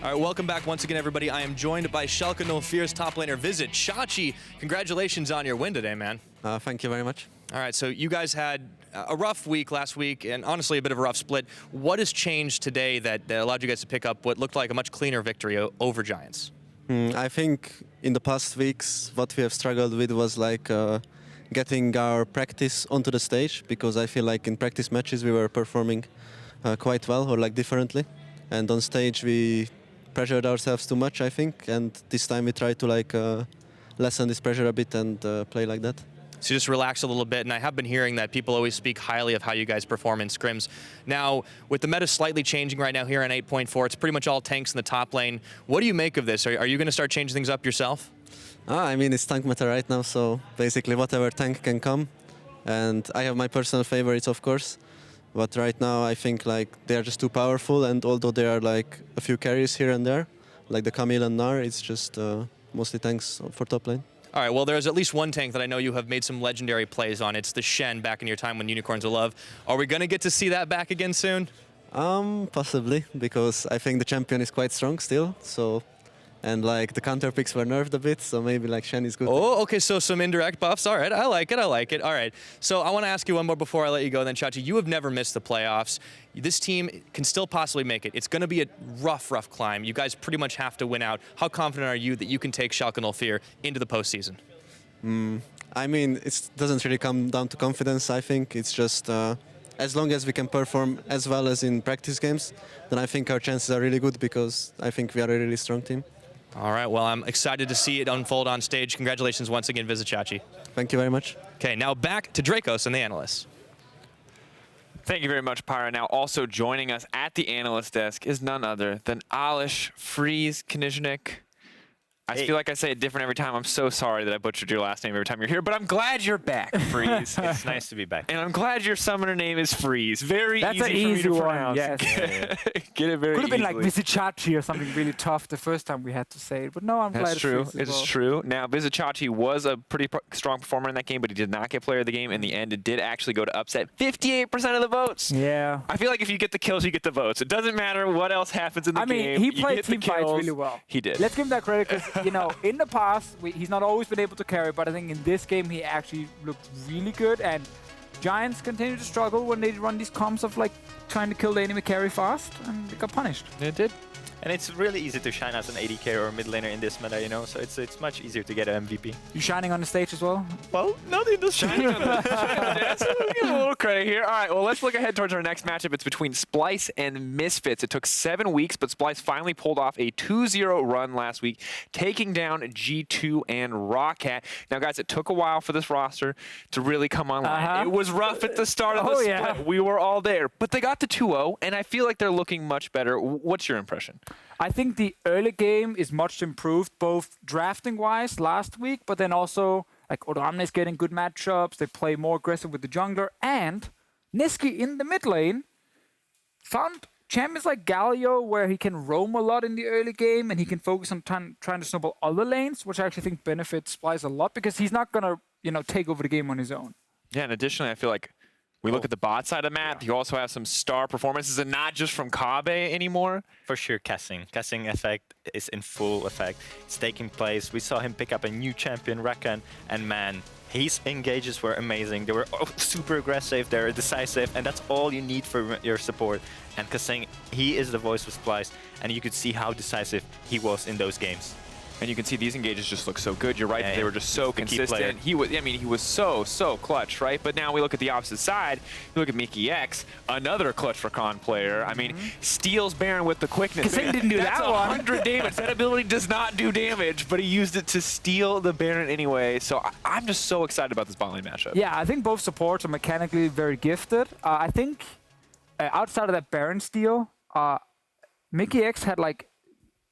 All right, welcome back once again, everybody. I am joined by Schalke 04's top laner, Visichachi. Congratulations on your win today, man. Thank you very much. All right, so you guys had a rough week last week, and honestly a bit of a rough split. What has changed today that allowed you guys to pick up what looked like a much cleaner victory over Giants? I think in the past weeks, what we have struggled with was like getting our practice onto the stage, because I feel like in practice matches we were performing quite well, or like differently, and on stage we pressured ourselves too much, I think, and this time we tried to like lessen this pressure a bit and play like that. So just relax a little bit, and I have been hearing that people always speak highly of how you guys perform in scrims. Now, with the meta slightly changing right now here on 8.4, it's pretty much all tanks in the top lane. What do you make of this? Are you going to start changing things up yourself? I mean, it's tank meta right now, so basically whatever tank can come. And I have my personal favorites, of course. But right now, I think like they are just too powerful, and although there are like a few carries here and there, like the Camille and Gnar, it's just mostly tanks for top lane. All right, well, there's at least one tank that I know you have made some legendary plays on. It's the Shen back in your time when Unicorns were love. Are we going to get to see that back again soon? Possibly, because I think the champion is quite strong still, so... And like the counter picks were nerfed a bit, so maybe like Shen is good. Oh, okay, so some indirect buffs. All right, I like it, I like it. All right, so I want to ask you one more before I let you go then, Chachi. You have never missed the playoffs. This team can still possibly make it. It's going to be a rough climb. You guys pretty much have to win out. How confident are you that you can take Schalke 04 into the postseason? I mean, it doesn't really come down to confidence, I think. It's just as long as we can perform as well as in practice games, then I think our chances are really good, because I think we are a really strong team. All right, well, I'm excited to see it unfold on stage. Congratulations once again, Vizichachi. Thank you very much. Okay, now back to Drakos and the Analyst. Thank you very much, Pyra. Now also joining us at the Analyst desk is none other than Alish Freeze Knizhnik. I feel like I say it different every time. I'm so sorry that I butchered your last name every time you're here, but I'm glad you're back, Freeze. It's nice to be back. And I'm glad your summoner name is Freeze. Very That's easy an for me easy to one, pronounce. yes. Get it very Could have been like easily. Visichachi or something really tough the first time we had to say it, but no, I'm glad That's true. it's It's true. Now, Vizichachi was a pretty strong performer in that game, but he did not get player of the game. In the end, it did actually go to upset 58% of the votes. Yeah. I feel like if you get the kills, you get the votes. It doesn't matter what else happens in the game. I mean, he You played get the team fights kills. really well. He did. Let's give him that credit because, you know, in the past, he's not always been able to carry, but I think in this game, he actually looked really good. And Giants continue to struggle when they run these comps of like trying to kill the enemy carry fast, and they got punished. It did. And it's really easy to shine as an AD carry or a mid laner in this meta, you know, so it's much easier to get an MVP. You shining on the stage as well? Well, not in the Shining on the Give him a little credit here. All right, well, let's look ahead towards our next matchup. It's between Splyce and Misfits. It took 7 weeks, but Splyce finally pulled off a 2-0 run last week, taking down G2 and Roccat. Now, guys, it took a while for this roster to really come online. It was rough at the start of the split. Yeah. We were all there, but they got to 2-0, and I feel like they're looking much better. What's your impression? I think the early game is much improved, both drafting-wise last week, but then also like Odoamne is getting good matchups. They play more aggressive with the jungler, and Nisqy in the mid lane found champions like Galio where he can roam a lot in the early game, and he can focus on trying to snowball other lanes, which I actually think benefits Splyce a lot because he's not gonna take over the game on his own. Yeah, and additionally, I feel like we look at the bot side of the map. You also have some star performances, and not just from Kobbe anymore. For sure, kaSing. kaSing effect is in full effect. It's taking place. We saw him pick up a new champion, Rakan, and man, his engages were amazing. They were super aggressive, they're decisive, and that's all you need for your support. And kaSing, he is the voice of Splyce, and you could see how decisive he was in those games. And you can see these engages just look so good. You're right, Yeah, they were just so consistent. He was so clutch, right? But now we look at the opposite side. You look at Mikyx, another clutch for Con player. I mean, steals Baron with the quickness. kaSing didn't do That's that one. 100 damage. That ability does not do damage, but he used it to steal the Baron anyway. So I'm just so excited about this bot lane matchup. Yeah, I think both supports are mechanically very gifted. I think outside of that Baron steal, Mikyx had like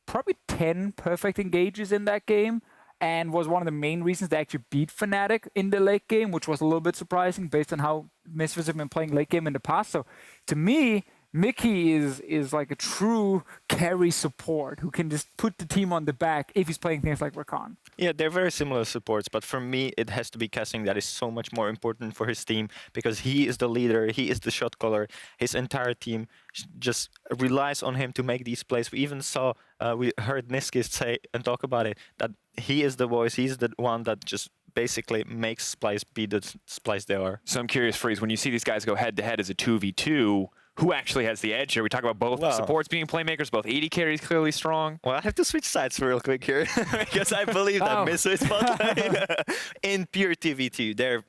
probably 10 perfect engages in that game, and was one of the main reasons they actually beat Fnatic in the late game, which was a little bit surprising based on how Misfits have been playing late game in the past. So to me, Mikyx is like a true carry support who can just put the team on the back if he's playing things like Rakan. Yeah, they're very similar supports, but for me, it has to be kaSing that is so much more important for his team because he is the leader, he is the shot caller. His entire team just relies on him to make these plays. We even saw, we heard Nisqy say and talk about it, that he is the voice, he's the one that just basically makes Splyce be the Splyce they are. So I'm curious, Freeze, when you see these guys go head-to-head as a 2v2, who actually has the edge here? We talk about both supports being playmakers, both AD carries clearly strong. Well, I have to switch sides real quick here because I believe that Misfits bot lane in pure TV2, they're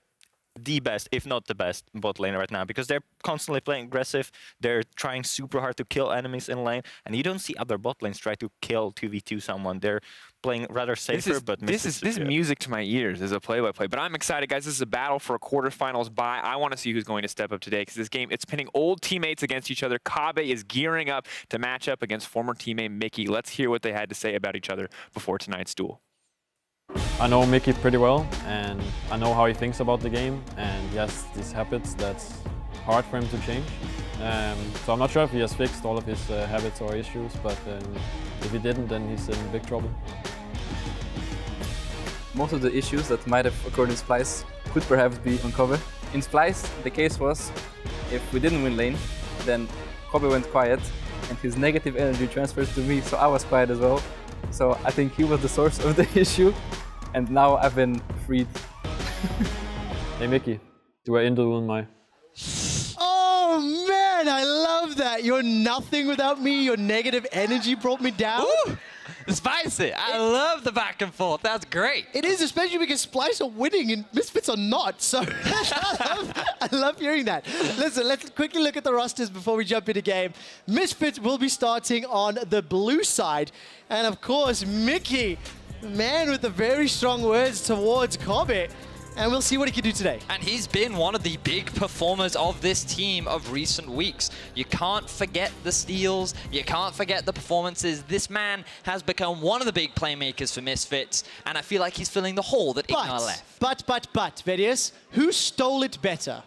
the best, if not the best, bot lane right now because they're constantly playing aggressive. They're trying super hard to kill enemies in lane, and you don't see other bot lanes try to kill 2v2 someone. They're playing rather safer, but this is music to my ears as a play-by-play. But I'm excited, guys. This is a battle for a quarterfinals bye. I want to see who's going to step up today because this game, it's pitting old teammates against each other. Kobbe is gearing up to match up against former teammate Mikyx. Let's hear what they had to say about each other before tonight's duel. I know Mikyx pretty well, and I know how he thinks about the game, and he has these habits that's hard for him to change. So I'm not sure if he has fixed all of his habits or issues, but if he didn't, then he's in big trouble. Most of the issues that might have occurred in Splyce could perhaps be on Kobbe. In Splyce, the case was, if we didn't win lane, then Kobbe went quiet, and his negative energy transfers to me, so I was quiet as well. So I think he was the source of the issue, and now I've been freed. Hey Mikyx, du er intet uden mig. Oh man, I love that. You're nothing without me. Your negative energy brought me down. Ooh, spicy. I love the back and forth. That's great. It is, especially because Splyce are winning and Misfits are not. So I love hearing that. Listen, let's quickly look at the rosters before we jump into game. Misfits will be starting on the blue side. And of course, Mikyx, man with the very strong words towards Kobbe. And we'll see what he can do today. And he's been one of the big performers of this team of recent weeks. You can't forget the steals. You can't forget the performances. This man has become one of the big playmakers for Misfits, and I feel like he's filling the hole that Ignar left. But, Vedius, who stole it better?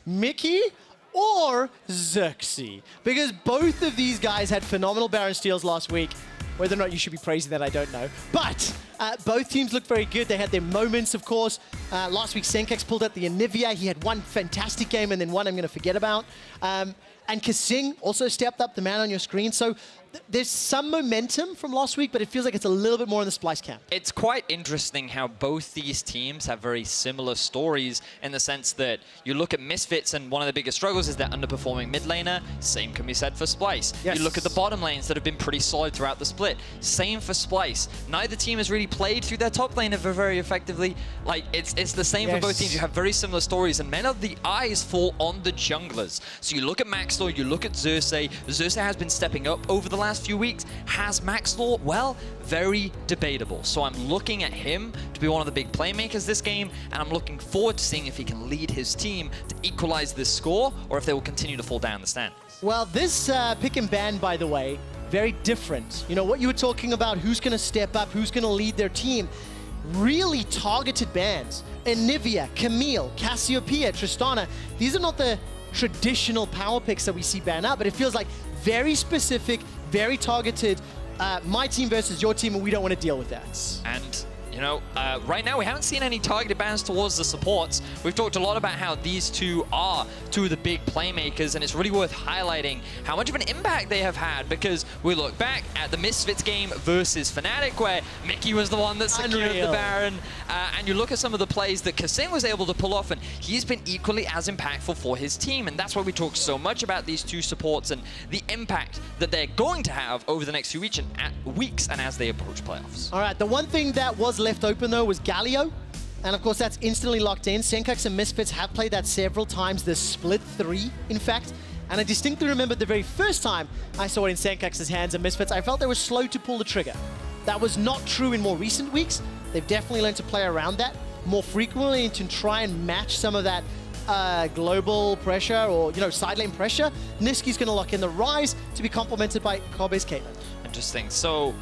Mikyx or Xerxe? Because both of these guys had phenomenal Baron steals last week. Whether or not you should be praising that, I don't know. But both teams look very good. They had their moments, of course. Last week, Sencux pulled out the Anivia. He had one fantastic game and then one I'm going to forget about. And kaSing also stepped up, the man on your screen. So there's some momentum from last week, but it feels like it's a little bit more in the Splyce camp. It's quite interesting how both these teams have very similar stories in the sense that you look at Misfits and one of the biggest struggles is their underperforming mid laner. Same can be said for Splyce. Yes. You look at the bottom lanes that have been pretty solid throughout the split. Same for Splyce. Neither team has really played through their top laner very effectively. Like, it's the same for both teams. You have very similar stories, and many of the eyes fall on the junglers. So you look at Maxlore, you look at Xerxe. Xerxe has been stepping up over the last few weeks. Has Maxlore? Well, very debatable. So I'm looking at him to be one of the big playmakers this game, and I'm looking forward to seeing if he can lead his team to equalize this score, or if they will continue to fall down the standings. Well, this pick and ban, by the way, very different. You know, what you were talking about, who's going to step up, who's going to lead their team, really targeted bans. Anivia, Camille, Cassiopeia, Tristana, these are not the traditional power picks that we see ban out, but it feels like very specific, very targeted, my team versus your team, and we don't want to deal with that. And, you know, right now we haven't seen any targeted bans towards the supports. We've talked a lot about how these two are two of the big playmakers, and it's really worth highlighting how much of an impact they have had, because we look back at the Misfits game versus Fnatic, where Mikyx was the one that secured the Baron, and you look at some of the plays that kaSing was able to pull off, and he's been equally as impactful for his team, and that's why we talk so much about these two supports and the impact that they're going to have over the next few weeks and as they approach playoffs. All right, the one thing that was left open, though, was Galio. And of course, that's instantly locked in. Sencux and Misfits have played that several times, the split 3, in fact. And I distinctly remember the very first time I saw it in Sencux's hands and Misfits, I felt they were slow to pull the trigger. That was not true in more recent weeks. They've definitely learned to play around that more frequently and to try and match some of that global pressure or, you know, side lane pressure. Nisqy's going to lock in the Ryze to be complemented by Kobbe's Caitlyn. Interesting. So,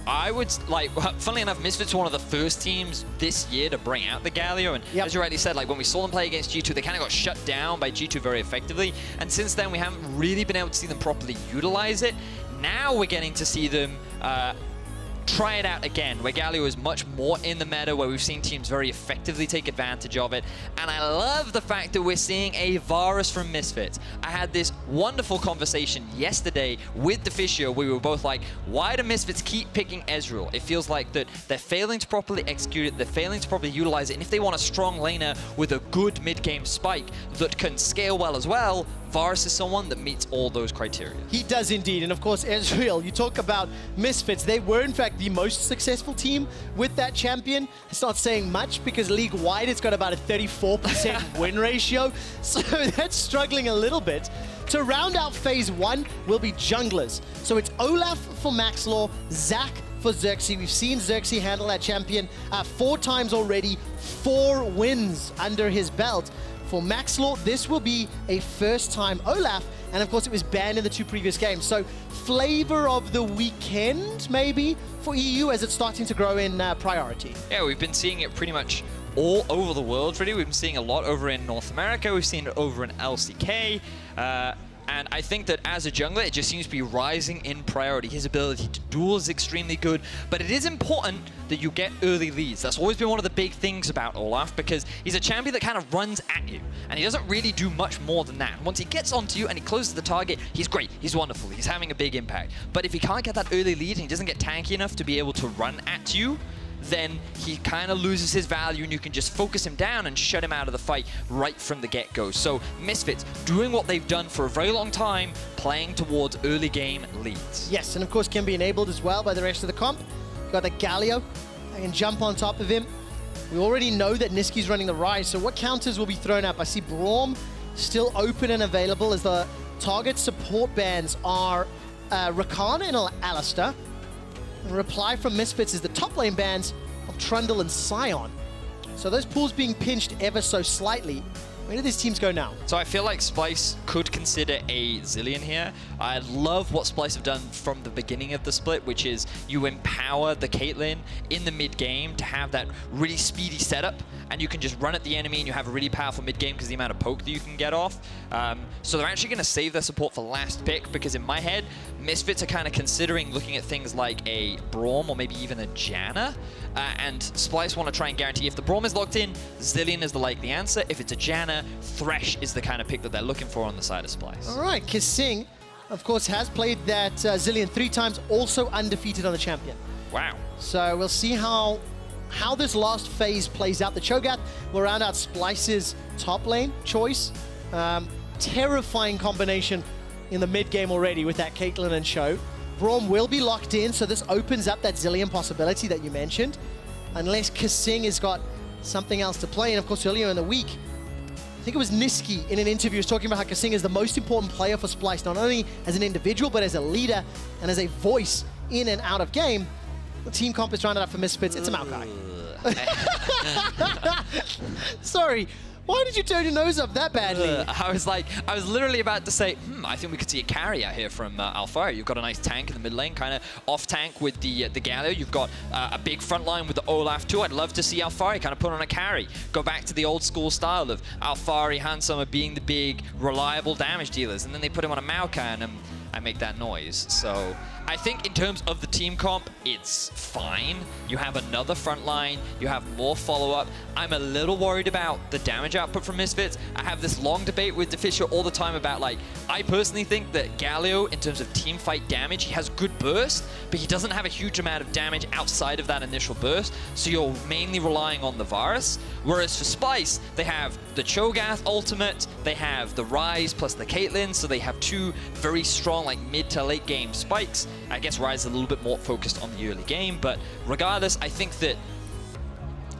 I would, like, funnily enough, Misfits were one of the first teams this year to bring out the Galio, and as you rightly said, like, when we saw them play against G2, they kind of got shut down by G2 very effectively, and since then, we haven't really been able to see them properly utilize it. Now we're getting to see them try it out again, where Galio is much more in the meta, where we've seen teams very effectively take advantage of it. And I love the fact that we're seeing a Varus from Misfits. I had this wonderful conversation yesterday with Deficio. We were both like, why do Misfits keep picking Ezreal? It feels like that they're failing to properly execute it, they're failing to properly utilize it, and if they want a strong laner with a good mid-game spike that can scale well as well, Varus is someone that meets all those criteria. He does indeed, and of course Ezreal, you talk about Misfits, they were in fact the most successful team with that champion. It's not saying much because league-wide it's got about a 34% win ratio, so that's struggling a little bit. To round out phase 1 will be junglers. So it's Olaf for Maxlore, Zach for Xerxe. We've seen Xerxe handle that champion 4 times already, 4 wins under his belt. For Maxlore, this will be a first-time Olaf, and of course it was banned in the 2 previous games. So flavor of the weekend, maybe, for EU as it's starting to grow in priority. Yeah, we've been seeing it pretty much all over the world, really. We've been seeing a lot over in North America. We've seen it over in LCK. And I think that as a jungler, it just seems to be rising in priority. His ability to duel is extremely good, but it is important that you get early leads. That's always been one of the big things about Olaf, because he's a champion that kind of runs at you, and he doesn't really do much more than that. Once he gets onto you and he closes the target, he's great, he's wonderful, he's having a big impact. But if he can't get that early lead and he doesn't get tanky enough to be able to run at you, then he kind of loses his value and you can just focus him down and shut him out of the fight right from the get-go. So Misfits doing what they've done for a very long time, playing towards early game leads. Yes, and of course can be enabled as well by the rest of the comp. Got the Galio, I can jump on top of him. We already know that Nisqy's running the Ryze, so what counters will be thrown up? I see Braum still open and available as the target support bans are Rakan and Alistair. Reply from Misfits is the top lane bans of Trundle and Sion. So those pools being pinched ever so slightly. Where do these teams go now? So I feel like Splyce could consider a Zilean here. I love what Splyce have done from the beginning of the split, which is you empower the Caitlyn in the mid-game to have that really speedy setup, and you can just run at the enemy and you have a really powerful mid-game because the amount of poke that you can get off. So they're actually going to save their support for last pick, because in my head, Misfits are kind of considering looking at things like a Braum or maybe even a Janna. And Splyce want to try and guarantee if the Braum is locked in, Zilean is the likely answer. If it's a Janna, Thresh is the kind of pick that they're looking for on the side of Splyce. All right, kaSing, of course, has played that Zilean 3 times, also undefeated on the champion. Wow. So we'll see how this last phase plays out. The Cho'Gath will round out Splyce's top lane choice. Terrifying combination in the mid game already with that Caitlyn and Cho. Braum will be locked in, so this opens up that Zilean possibility that you mentioned. Unless kaSing has got something else to play. And of course, earlier in the week, I think it was Nisqy in an interview was talking about how kaSing is the most important player for Splyce, not only as an individual, but as a leader and as a voice in and out of game. The team comp is rounded up for Misfits. It's a Maokai. Sorry. Why did you turn your nose up that badly? I was literally about to say, I think we could see a carry out here from Alphari. You've got a nice tank in the mid lane, kind of off tank with the Galio. You've got a big front line with the Olaf too. I'd love to see Alphari kind of put on a carry. Go back to the old school style of Alphari, Handsummer being the big, reliable damage dealers. And then they put him on a Maokai and I make that noise. So I think in terms of the team comp, it's fine. You have another front line, you have more follow-up. I'm a little worried about the damage output from Misfits. I have this long debate with Deficio all the time about, like, I personally think that Galio, in terms of team fight damage, he has good burst, but he doesn't have a huge amount of damage outside of that initial burst, so you're mainly relying on the Varus. Whereas for Splyce, they have the Cho'Gath ultimate, they have the Ryze plus the Caitlyn, so they have 2 very strong, like, mid to late game spikes. I guess Ryze is a little bit more focused on the early game, but regardless, I think that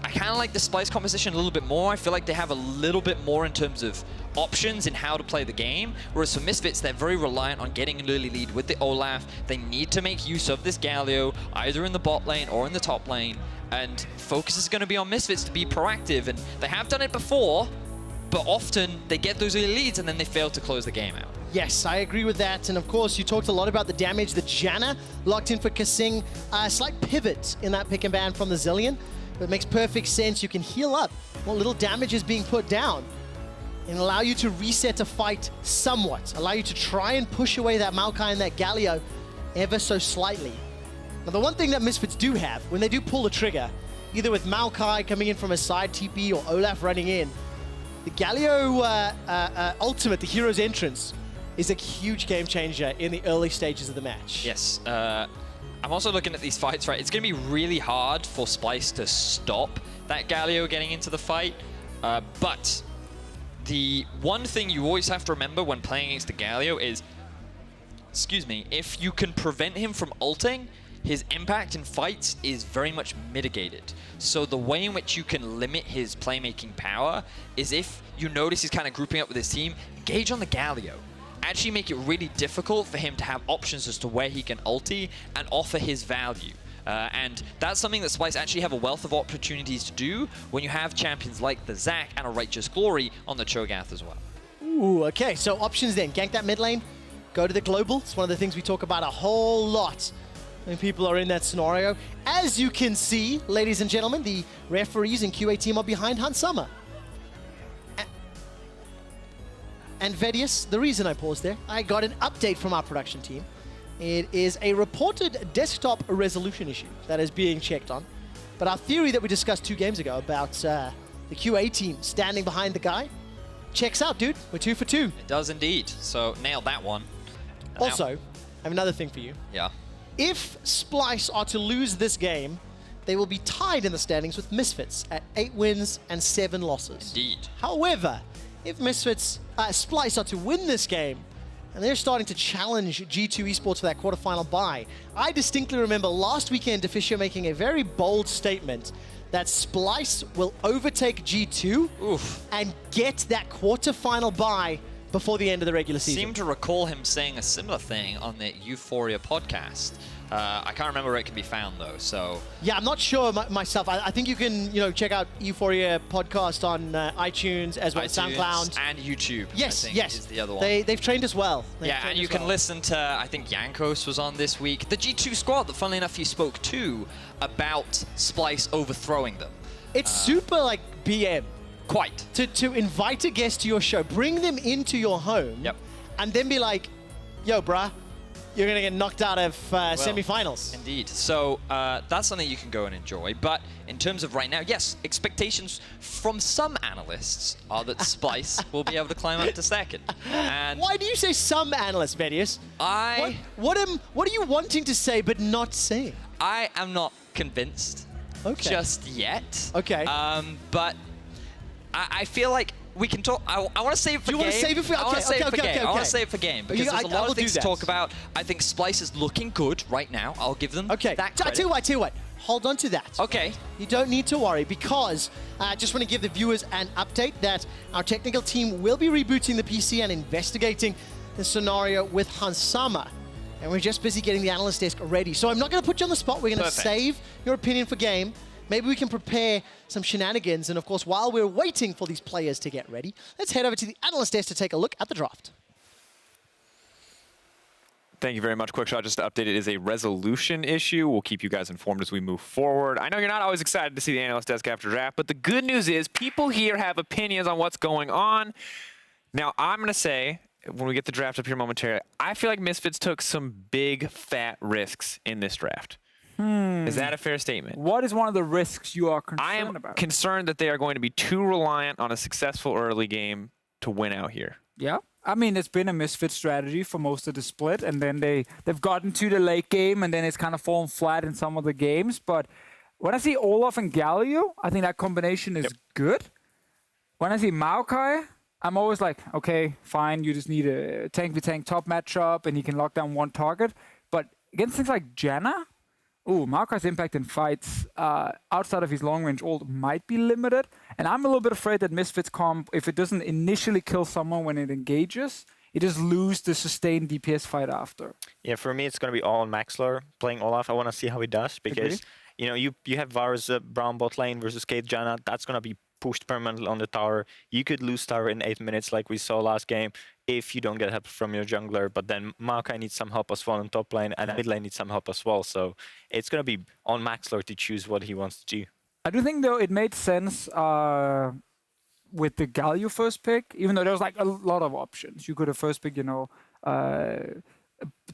I kind of like the Splyce composition a little bit more. I feel like they have a little bit more in terms of options in how to play the game, whereas for Misfits, they're very reliant on getting an early lead with the Olaf. They need to make use of this Galio, either in the bot lane or in the top lane, and focus is going to be on Misfits to be proactive, and they have done it before, but often they get those early leads and then they fail to close the game out. Yes, I agree with that. And of course, you talked a lot about the damage that Janna locked in for kaSing. A slight pivot in that pick and ban from the Zilean, but it makes perfect sense. You can heal up what little damage is being put down and allow you to reset a fight somewhat, allow you to try and push away that Maokai and that Galio ever so slightly. Now, the one thing that Misfits do have, when they do pull the trigger, either with Maokai coming in from a side TP or Olaf running in, the Galio ultimate, the hero's entrance, is a huge game changer in the early stages of the match. Yes. I'm also looking at these fights, right? It's going to be really hard for Splyce to stop that Galio getting into the fight. But the one thing you always have to remember when playing against the Galio is, excuse me, if you can prevent him from ulting, his impact in fights is very much mitigated. So the way in which you can limit his playmaking power is if you notice he's kind of grouping up with his team, engage on the Galio. Actually make it really difficult for him to have options as to where he can ulti and offer his value. And that's something that Splyce actually have a wealth of opportunities to do when you have champions like the Zac and a Righteous Glory on the Cho'Gath as well. Ooh, okay, so options then. Gank that mid lane, go to the global. It's one of the things we talk about a whole lot when people are in that scenario. As you can see, ladies and gentlemen, the referees and QA team are behind Hansama. And Vedius, the reason I paused there, I got an update from our production team. It is a reported desktop resolution issue that is being checked on. But our theory that we discussed 2 games ago about the QA team standing behind the guy checks out, dude. We're 2 for 2. It does indeed. So nailed that one. Also, I have another thing for you. Yeah. If Splyce are to lose this game, they will be tied in the standings with Misfits at 8 wins and 7 losses. Indeed. However, if Misfits, Splyce are to win this game, and they're starting to challenge G2 Esports for that quarterfinal bye, I distinctly remember last weekend Deficio making a very bold statement that Splyce will overtake G2 and get that quarterfinal bye before the end of the regular season. I seem to recall him saying a similar thing on the Euphoria podcast. I can't remember where it can be found though, so... Yeah, I'm not sure myself. I think you can, check out Euphoria podcast on iTunes as well as SoundCloud. And YouTube, yes, I think, yes. is the other one. They've trained us well. And you can listen to, I think Jankos was on this week. The G2 squad that, funnily enough, you spoke to about Splyce overthrowing them. It's super, BM. Quite. To invite a guest to your show, bring them into your home, and then be like, yo, bruh, you're going to get knocked out of semifinals. Indeed. So that's something you can go and enjoy. But in terms of right now, yes, expectations from some analysts are that Splyce will be able to climb up to second. And why do you say some analysts, Vedius? What are you wanting to say but not saying? I am not convinced just yet. Okay. But I feel like we can talk. I want to save it for game. Do you want to save it for game? I want to save it for game. I want to save it for game because there's a lot of things to talk about. I think Splyce is looking good right now. I'll give them that credit. I tell you what. Hold on to that. Okay. You don't need to worry because I just want to give the viewers an update that our technical team will be rebooting the PC and investigating the scenario with Hansama. And we're just busy getting the analyst desk ready. So I'm not going to put you on the spot. We're going to save your opinion for game. Maybe we can prepare some shenanigans. And of course, while we're waiting for these players to get ready, let's head over to the analyst desk to take a look at the draft. Thank you very much, Quickshot. Just to update, it is a resolution issue. We'll keep you guys informed as we move forward. I know you're not always excited to see the analyst desk after draft, but the good news is people here have opinions on what's going on. Now, I'm going to say, when we get the draft up here momentarily, I feel like Misfits took some big, fat risks in this draft. Is that a fair statement? What is one of the risks you are concerned about? I am concerned that they are going to be too reliant on a successful early game to win out here. Yeah. I mean, it's been a Misfit strategy for most of the split, and then they've gotten to the late game, and then it's kind of fallen flat in some of the games. But when I see Olaf and Galio, I think that combination is good. When I see Maokai, I'm always like, okay, fine, you just need a tank-v-tank top matchup, and he can lock down one target. But against things like Janna, Maokai's impact in fights outside of his long-range ult might be limited. And I'm a little bit afraid that Misfits comp, if it doesn't initially kill someone when it engages, it just lose the sustained DPS fight after. Yeah, for me, it's going to be all on Maxlore playing Olaf. I want to see how he does because, you have Varus, Braum bot lane versus Kate Janna. That's going to be pushed permanently on the tower. You could lose tower in 8 minutes like we saw last game if you don't get help from your jungler. But then Maokai needs some help as well in top lane, and mid lane needs some help as well. So it's going to be on Maxlore to choose what he wants to do. I do think, though, it made sense with the Galio first pick, even though there was like a lot of options. You could have first picked, a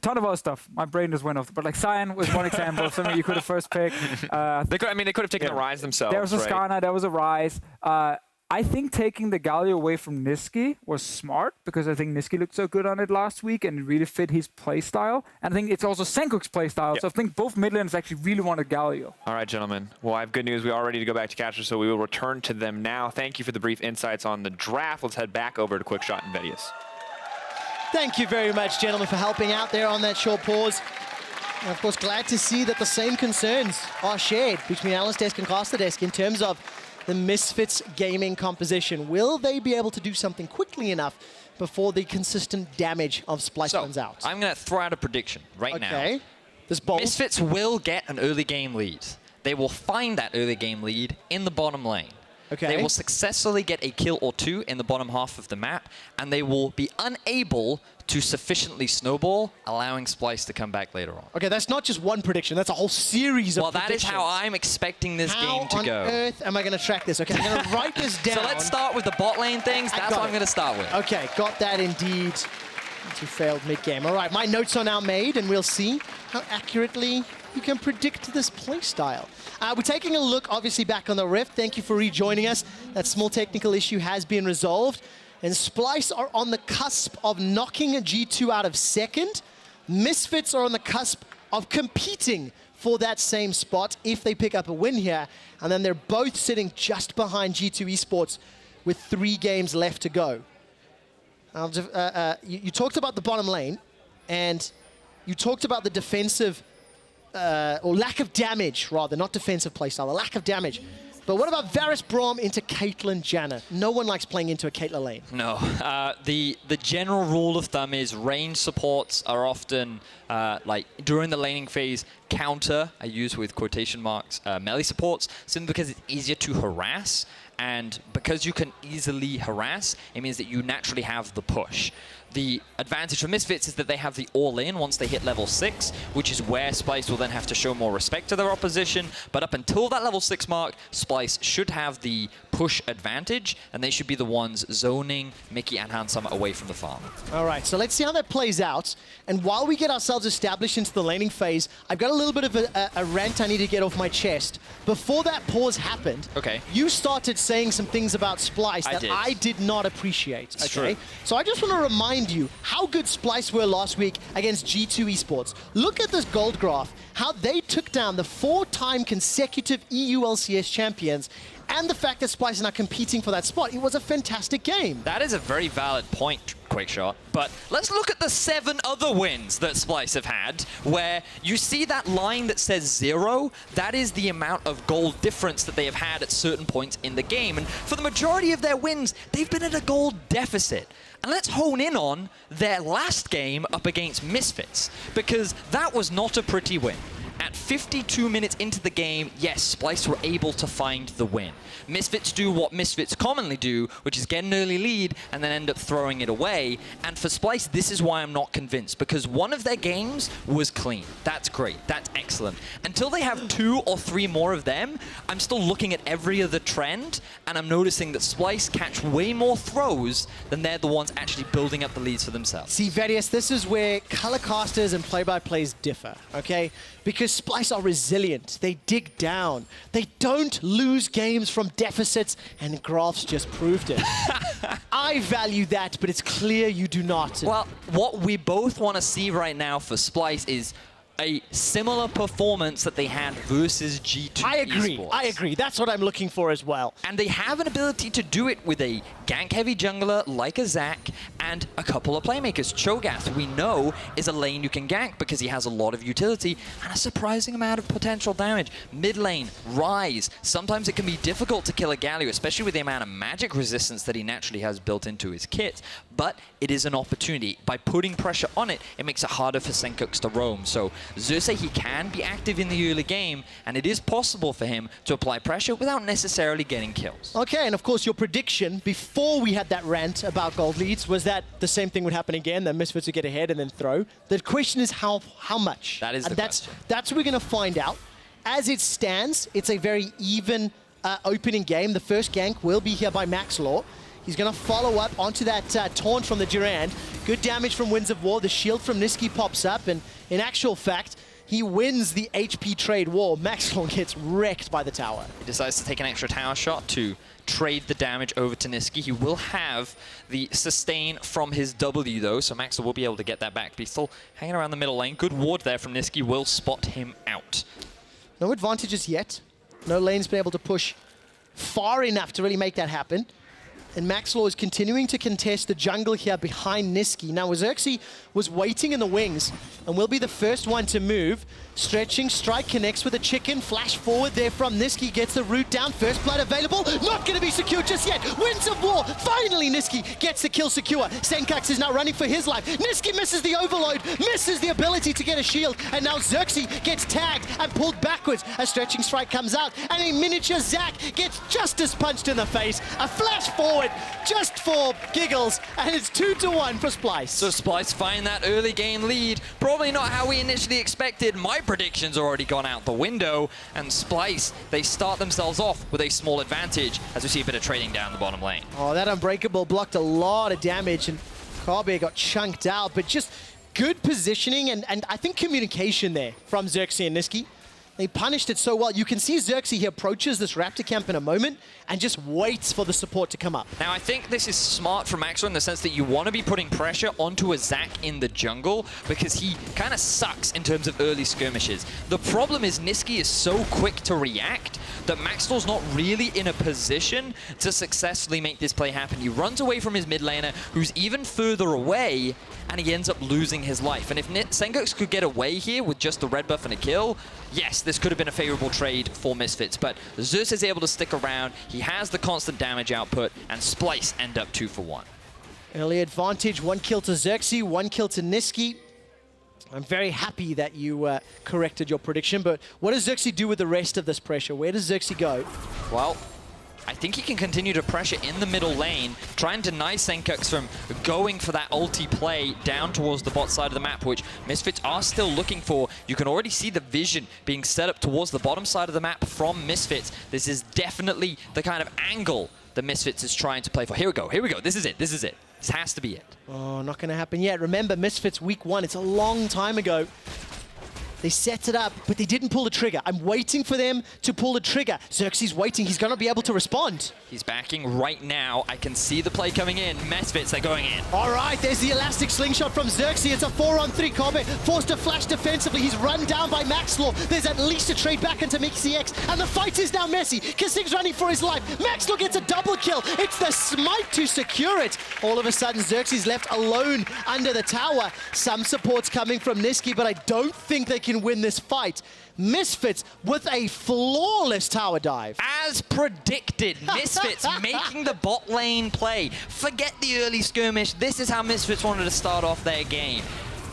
ton of other stuff. My brain just went off. But like Cyan was one example of something you could have first picked. They could have taken the Ryze themselves. There was a right? Skarner, there was a Ryze. I think taking the Galio away from Nisqy was smart because I think Nisqy looked so good on it last week and it really fit his playstyle. And I think it's also Sencux playstyle. So I think both mid laners actually really wanted Galio. All right, gentlemen. Well, I have good news. We are ready to go back to Catcher, so we will return to them now. Thank you for the brief insights on the draft. Let's head back over to Quickshot and Vedius. Thank you very much, gentlemen, for helping out there on that short pause. And of course, glad to see that the same concerns are shared between Analyst Desk and Caster Desk in terms of the Misfits gaming composition. Will they be able to do something quickly enough before the consistent damage of Splyce runs out? I'm going to throw out a prediction right now. Okay. This bold. Misfits will get an early game lead. They will find that early game lead in the bottom lane. Okay. They will successfully get a kill or two in the bottom half of the map, and they will be unable to sufficiently snowball, allowing Splyce to come back later on. Okay, that's not just one prediction. That's a whole series of predictions. That is how I'm expecting this game to go. How on earth am I going to track this? Okay, I'm going to write this down. So let's start with the bot lane things. That's what I'm going to start with. Okay, got that indeed. You failed mid-game. All right, my notes are now made, and we'll see how accurately you can predict this playstyle. We're taking a look, obviously, back on the Rift. Thank you for rejoining us. That small technical issue has been resolved. And Splyce are on the cusp of knocking G2 out of second. Misfits are on the cusp of competing for that same spot if they pick up a win here. And then they're both sitting just behind G2 Esports with 3 games left to go. You talked about the bottom lane, and you talked about the defensive, or lack of damage, rather, not defensive playstyle, the lack of damage. But what about Varus, Braum into Caitlyn, Janna? No one likes playing into a Caitlyn lane. No. The general rule of thumb is range supports are often, like, during the laning phase, counter, I use with quotation marks, melee supports, simply because it's easier to harass. And because you can easily harass, it means that you naturally have the push. The advantage for Misfits is that they have the all-in once they hit level 6, which is where Splyce will then have to show more respect to their opposition. But up until that level 6 mark, Splyce should have the push advantage, and they should be the ones zoning Mikyx and Handsome away from the farm. All right, so let's see how that plays out. And while we get ourselves established into the laning phase, I've got a little bit of a rant I need to get off my chest. Before that pause happened, you started saying some things about Splyce that I did not appreciate. It's true. So I just want to remind you how good Splyce were last week against G2 Esports. Look at this gold graph, how they took down the 4-time consecutive EU LCS champions, and the fact that Splyce are now competing for that spot. It was a fantastic game. That is a very valid point, Quickshot. But let's look at the 7 other wins that Splyce have had, where you see that line that says 0. That is the amount of gold difference that they have had at certain points in the game. And for the majority of their wins, they've been at a gold deficit. And let's hone in on their last game up against Misfits, because that was not a pretty win. At 52 minutes into the game, yes, Splyce were able to find the win. Misfits do what Misfits commonly do, which is get an early lead and then end up throwing it away. And for Splyce, this is why I'm not convinced, because one of their games was clean. That's great. That's excellent. Until they have 2 or 3 more of them, I'm still looking at every other trend, and I'm noticing that Splyce catch way more throws than they're the ones actually building up the leads for themselves. See, Vedius, this is where color casters and play-by-plays differ, okay? Because Splyce are resilient. They dig down. They don't lose games from deficits, and graphs just proved it. I value that, but it's clear you do not. Well, what we both want to see right now for Splyce is a similar performance that they had versus G2 I agree. Esports. I agree. That's what I'm looking for as well. And they have an ability to do it with a gank-heavy jungler like a Zac and a couple of playmakers. Cho'Gath, we know, is a lane you can gank because he has a lot of utility and a surprising amount of potential damage. Mid lane, Ryze. Sometimes it can be difficult to kill a Galio, especially with the amount of magic resistance that he naturally has built into his kit. But it is an opportunity. By putting pressure on it, it makes it harder for Sencux to roam. So Xerxe, he can be active in the early game, and it is possible for him to apply pressure without necessarily getting kills. Okay, and of course your prediction before we had that rant about gold leads was that the same thing would happen again, that Misfits would get ahead and then throw. The question is how much? That is the question. That's what we're going to find out. As it stands, it's a very even opening game. The first gank will be here by Maxlore. He's going to follow up onto that taunt from the Durand. Good damage from Winds of War. The shield from Nisqy pops up, and in actual fact, he wins the HP trade war. Maxlore gets wrecked by the tower. He decides to take an extra tower shot to trade the damage over to Nisqy. He will have the sustain from his W though, so Maxlore will be able to get that back. But he's still hanging around the middle lane. Good ward there from Nisqy will spot him out. No advantages yet. No lane's been able to push far enough to really make that happen. And Maxlore is continuing to contest the jungle here behind Nisqy. Now, Xerxe was waiting in the wings and will be the first one to move. Stretching strike connects with a chicken. Flash forward there from Nisqy. Gets the root down. First blood available. Not going to be secured just yet. Winds of War. Finally, Nisqy gets the kill secure. Sencux is now running for his life. Nisqy misses the overload. Misses the ability to get a shield. And now Xerxe gets tagged and pulled backwards. A stretching strike comes out. And a miniature Zac gets justice punched in the face. A flash forward just for giggles. And it's 2-1 for Splyce. So Splyce find that early game lead. Probably not how we initially expected. My predictions already gone out the window, and Splyce, they start themselves off with a small advantage as we see a bit of trading down the bottom lane. Oh, that Unbreakable blocked a lot of damage, and Kobbe got chunked out, but just good positioning and I think communication there from Xerxe and Nisqy. They punished it so well. You can see Xerxe, he approaches this Raptor camp in a moment and just waits for the support to come up. Now, I think this is smart from Maxlore in the sense that you want to be putting pressure onto a Zac in the jungle because he kind of sucks in terms of early skirmishes. The problem is Nisqy is so quick to react that Maxlore's not really in a position to successfully make this play happen. He runs away from his mid laner, who's even further away, and he ends up losing his life. And if Sencux could get away here with just the red buff and a kill, yes, this could have been a favorable trade for Misfits, but Xerxe is able to stick around. He has the constant damage output, and Splyce end up 2 for 1. Early advantage, 1 kill to Xerxe, 1 kill to Nisqy. I'm very happy that you corrected your prediction, but what does Xerxe do with the rest of this pressure? Where does Xerxe go? Well, I think he can continue to pressure in the middle lane, try and deny Sencux from going for that ulti play down towards the bot side of the map, which Misfits are still looking for. You can already see the vision being set up towards the bottom side of the map from Misfits. This is definitely the kind of angle the Misfits is trying to play for. Here we go, this is it. This has to be it. Oh, not going to happen yet. Remember, Misfits week 1, it's a long time ago. They set it up, but they didn't pull the trigger. I'm waiting for them to pull the trigger. Xerxe's waiting. He's going to be able to respond. He's backing right now. I can see the play coming in. Misfits, they're going in. All right, there's the elastic slingshot from Xerxe. It's a 4-on-3 Kobbe, forced to flash defensively. He's run down by Maxlore. There's at least a trade back into Mikyx, and the fight is now messy. kaSing's running for his life. Maxlore gets a double kill. It's the smite to secure it. All of a sudden, Xerxe's left alone under the tower. Some support's coming from Nisqy, but I don't think they can win this fight. Misfits with a flawless tower dive. As predicted, Misfits making the bot lane play. Forget the early skirmish. This is how Misfits wanted to start off their game.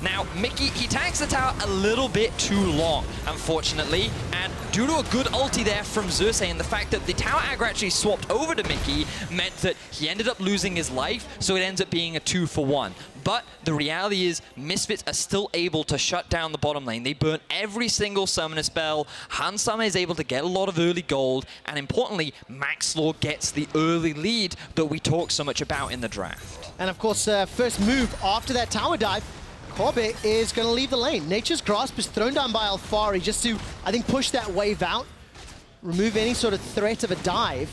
Now, Mikyx, he tags the tower a little bit too long, unfortunately, and due to a good ulti there from Xerxe and the fact that the tower aggro actually swapped over to Mikyx meant that he ended up losing his life, so it ends up being a 2 for 1. But the reality is, Misfits are still able to shut down the bottom lane. They burn every single summoner spell. Hansama is able to get a lot of early gold, and importantly, Maxlore gets the early lead that we talk so much about in the draft. And of course, first move after that tower dive, Kobbe is going to leave the lane. Nature's Grasp is thrown down by Alphari just to, I think, push that wave out, remove any sort of threat of a dive.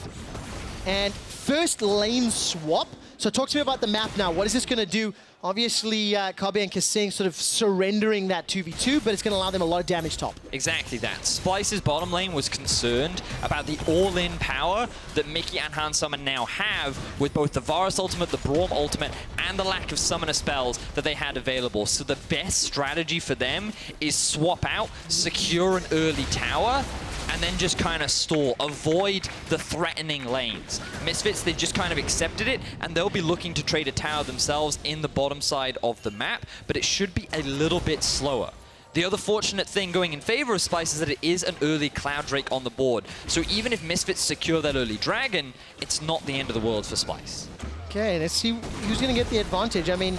And first lane swap. So talk to me about the map now. What is this going to do Obviously, Kobbe and kaSing sort of surrendering that 2v2, but it's going to allow them a lot of damage top. Exactly that. Splyce's bottom lane was concerned about the all-in power that Mikyx and Han Summon now have with both the Varus ultimate, the Braum ultimate, and the lack of summoner spells that they had available. So the best strategy for them is swap out, secure an early tower, and then just kind of stall, avoid the threatening lanes. Misfits, they just kind of accepted it, and they'll be looking to trade a tower themselves in the bottom side of the map, but it should be a little bit slower. The other fortunate thing going in favor of Splyce is that it is an early Cloud Drake on the board. So even if Misfits secure that early Dragon, it's not the end of the world for Splyce. Okay, let's see who's going to get the advantage. I mean,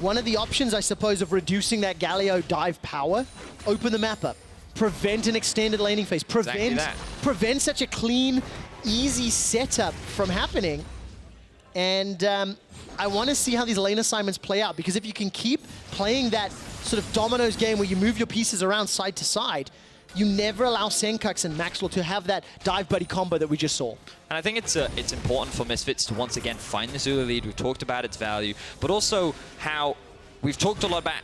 one of the options, I suppose, of reducing that Galio dive power, open the map up. Prevent an extended laning phase. Prevent such a clean, easy setup from happening. And I want to see how these lane assignments play out, because if you can keep playing that sort of dominoes game where you move your pieces around side to side, you never allow Sencux and Maxlore to have that dive buddy combo that we just saw. And I think it's important for Misfits to once again find this early lead. We've talked about its value, but also how we've talked a lot about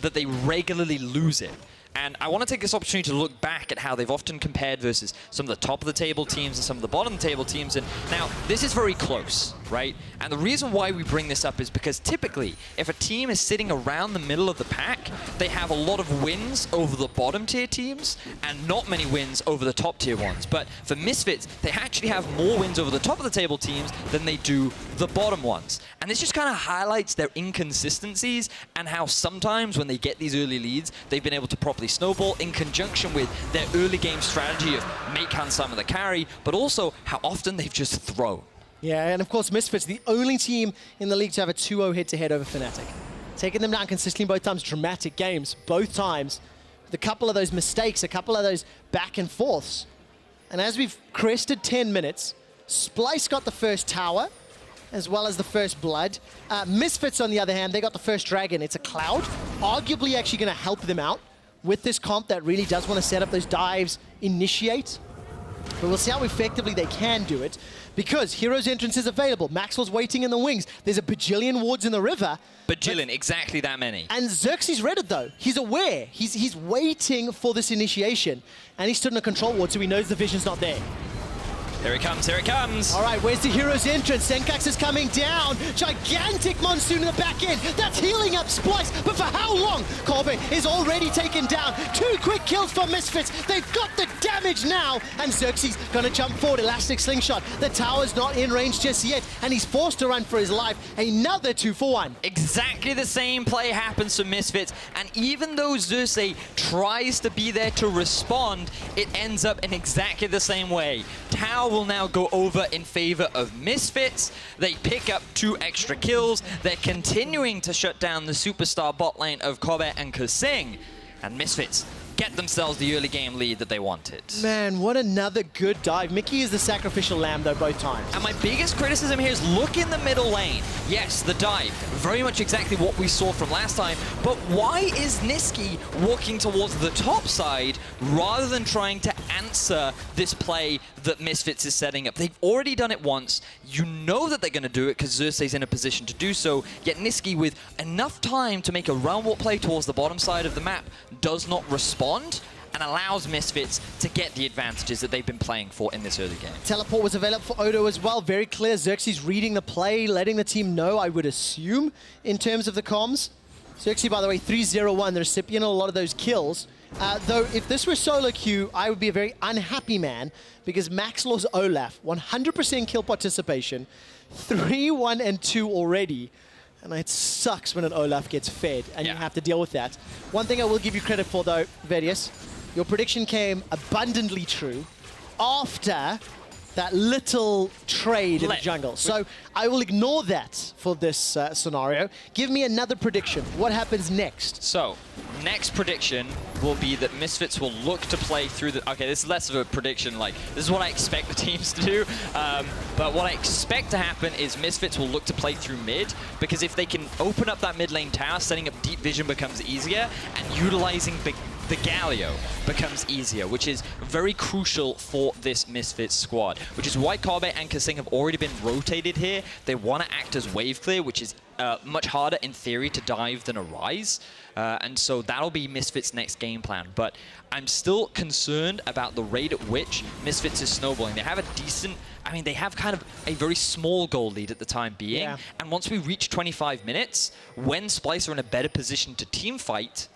that they regularly lose it. And I want to take this opportunity to look back at how they've often compared versus some of the top of the table teams and some of the bottom of the table teams. And now, this is very close, right? And the reason why we bring this up is because typically, if a team is sitting around the middle of the pack, they have a lot of wins over the bottom tier teams and not many wins over the top tier ones. But for Misfits, they actually have more wins over the top of the table teams than they do the bottom ones. And this just kind of highlights their inconsistencies and how sometimes when they get these early leads, they've been able to properly snowball in conjunction with their early game strategy of make Han Summon the carry, but also how often they've just thrown. Yeah, and of course Misfits, the only team in the league to have a 2-0 head-to-head over Fnatic. Taking them down consistently both times, dramatic games, both times. With a couple of those mistakes, a couple of those back and forths. And as we've crested 10 minutes, Splyce got the first tower, as well as the first blood. Misfits, on the other hand, they got the first dragon. It's a cloud, arguably actually going to help them out with this comp that really does want to set up those dives, initiate. But we'll see how effectively they can do it, because Hero's Entrance is available. Maxwell's waiting in the wings. There's a bajillion wards in the river. Bajillion, exactly that many. And Xerxe's read it, though. He's aware. He's waiting for this initiation. And he stood in a control ward, so he knows the vision's not there. Here it comes, here it comes. All right, where's the Hero's Entrance? Sencux is coming down. Gigantic Monsoon in the back end. That's healing up Splyce, but for how long? Kobbe is already taken down. 2 quick kills for Misfits. They've got the damage now. And Xerxe's gonna jump forward, Elastic Slingshot. The tower's not in range just yet, and he's forced to run for his life. Another 2-for-1. Exactly the same play happens to Misfits, and even though Xerxe tries to be there to respond, it ends up in exactly the same way. Tower will now go over in favor of Misfits. They pick up 2 extra kills. They're continuing to shut down the superstar bot lane of Kobbe and kaSing, and Misfits get themselves the early game lead that they wanted. Man, what another good dive. Mikyx is the sacrificial lamb, though, both times. And my biggest criticism here is look in the middle lane. Yes, the dive, very much exactly what we saw from last time, but why is Nisqy walking towards the top side rather than trying to answer this play that Misfits is setting up? They've already done it once. You know that they're going to do it because Xerxe's in a position to do so, yet Nisqy, with enough time to make a round walk play towards the bottom side of the map, does not respond and allows Misfits to get the advantages that they've been playing for in this early game. Teleport was available for Odo as well. Very clear. Xerxe's reading the play, letting the team know, I would assume, in terms of the comms. Xerxe, by the way, 3-0-1, the recipient of a lot of those kills. Though, if this were solo queue, I would be a very unhappy man, because Maxlore's Olaf, 100% kill participation, 3-1 and 2 already. And it sucks when an Olaf gets fed, and you have to deal with that. One thing I will give you credit for, though, Vedius, your prediction came abundantly true after that little trade in the jungle. So I will ignore that for this scenario. Give me another prediction. What happens next? So, next prediction will be that Misfits will look to play through the... Okay, this is less of a prediction, like, this is what I expect the teams to do. But what I expect to happen is Misfits will look to play through mid, because if they can open up that mid lane tower, setting up deep vision becomes easier, and utilizing the Galio becomes easier, which is very crucial for this Misfits squad, which is why Kobbe and kaSing have already been rotated here. They want to act as wave clear, which is much harder in theory to dive than a Ryze. And so that'll be Misfits' next game plan. But I'm still concerned about the rate at which Misfits is snowballing. They have a decent, I mean, they have kind of a very small goal lead at the time being. Yeah. And once we reach 25 minutes, when Splyce are in a better position to team fight,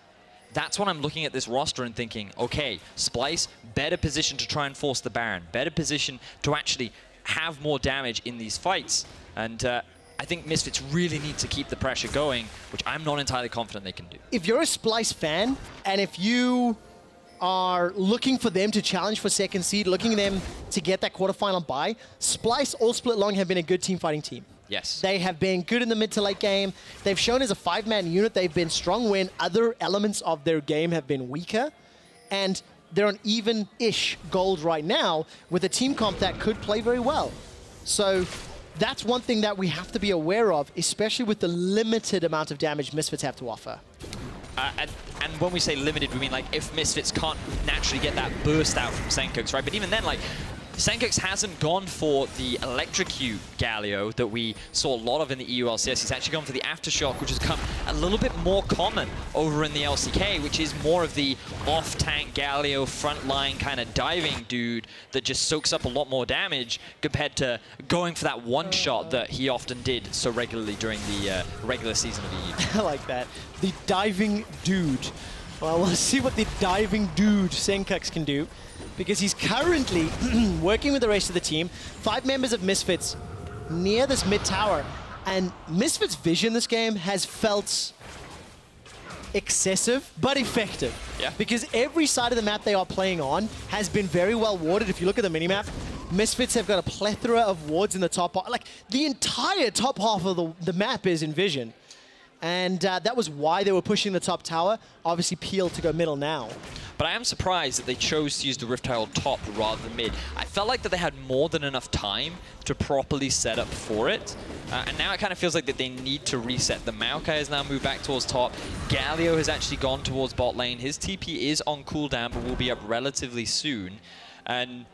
that's when I'm looking at this roster and thinking, okay, Splyce, better position to try and force the Baron, better position to actually have more damage in these fights. And I think Misfits really need to keep the pressure going, which I'm not entirely confident they can do. If you're a Splyce fan, and if you are looking for them to challenge for second seed, looking them to get that quarterfinal bye, Splyce all split long have been a good team fighting team. Yes. They have been good in the mid to late game. They've shown as a 5-man unit they've been strong when other elements of their game have been weaker. And they're on even-ish gold right now with a team comp that could play very well. So that's one thing that we have to be aware of, especially with the limited amount of damage Misfits have to offer. And when we say limited, we mean like if Misfits can't naturally get that burst out from Sencux, right? But even then, like, Sencux hasn't gone for the Electrocute Galio that we saw a lot of in the EU LCS. He's actually gone for the Aftershock, which has become a little bit more common over in the LCK, which is more of the off-tank Galio, frontline kind of diving dude that just soaks up a lot more damage compared to going for that one shot that he often did so regularly during the regular season of EU. I like that. The diving dude. Well, we'll see what the diving dude Sencux can do, because he's currently working with the rest of the team. 5 members of Misfits near this mid tower. And Misfits' vision this game has felt excessive, but effective. Yeah. Because every side of the map they are playing on has been very well warded. If you look at the minimap, Misfits have got a plethora of wards in the top half. Like, the entire top half of the map is in vision. And that was why they were pushing the top tower. Obviously, Peel to go middle now. But I am surprised that they chose to use the Rift Tile top rather than mid. I felt like that they had more than enough time to properly set up for it. And now it kind of feels like that they need to reset. The Maokai has now moved back towards top. Galio has actually gone towards bot lane. His TP is on cooldown, but will be up relatively soon. And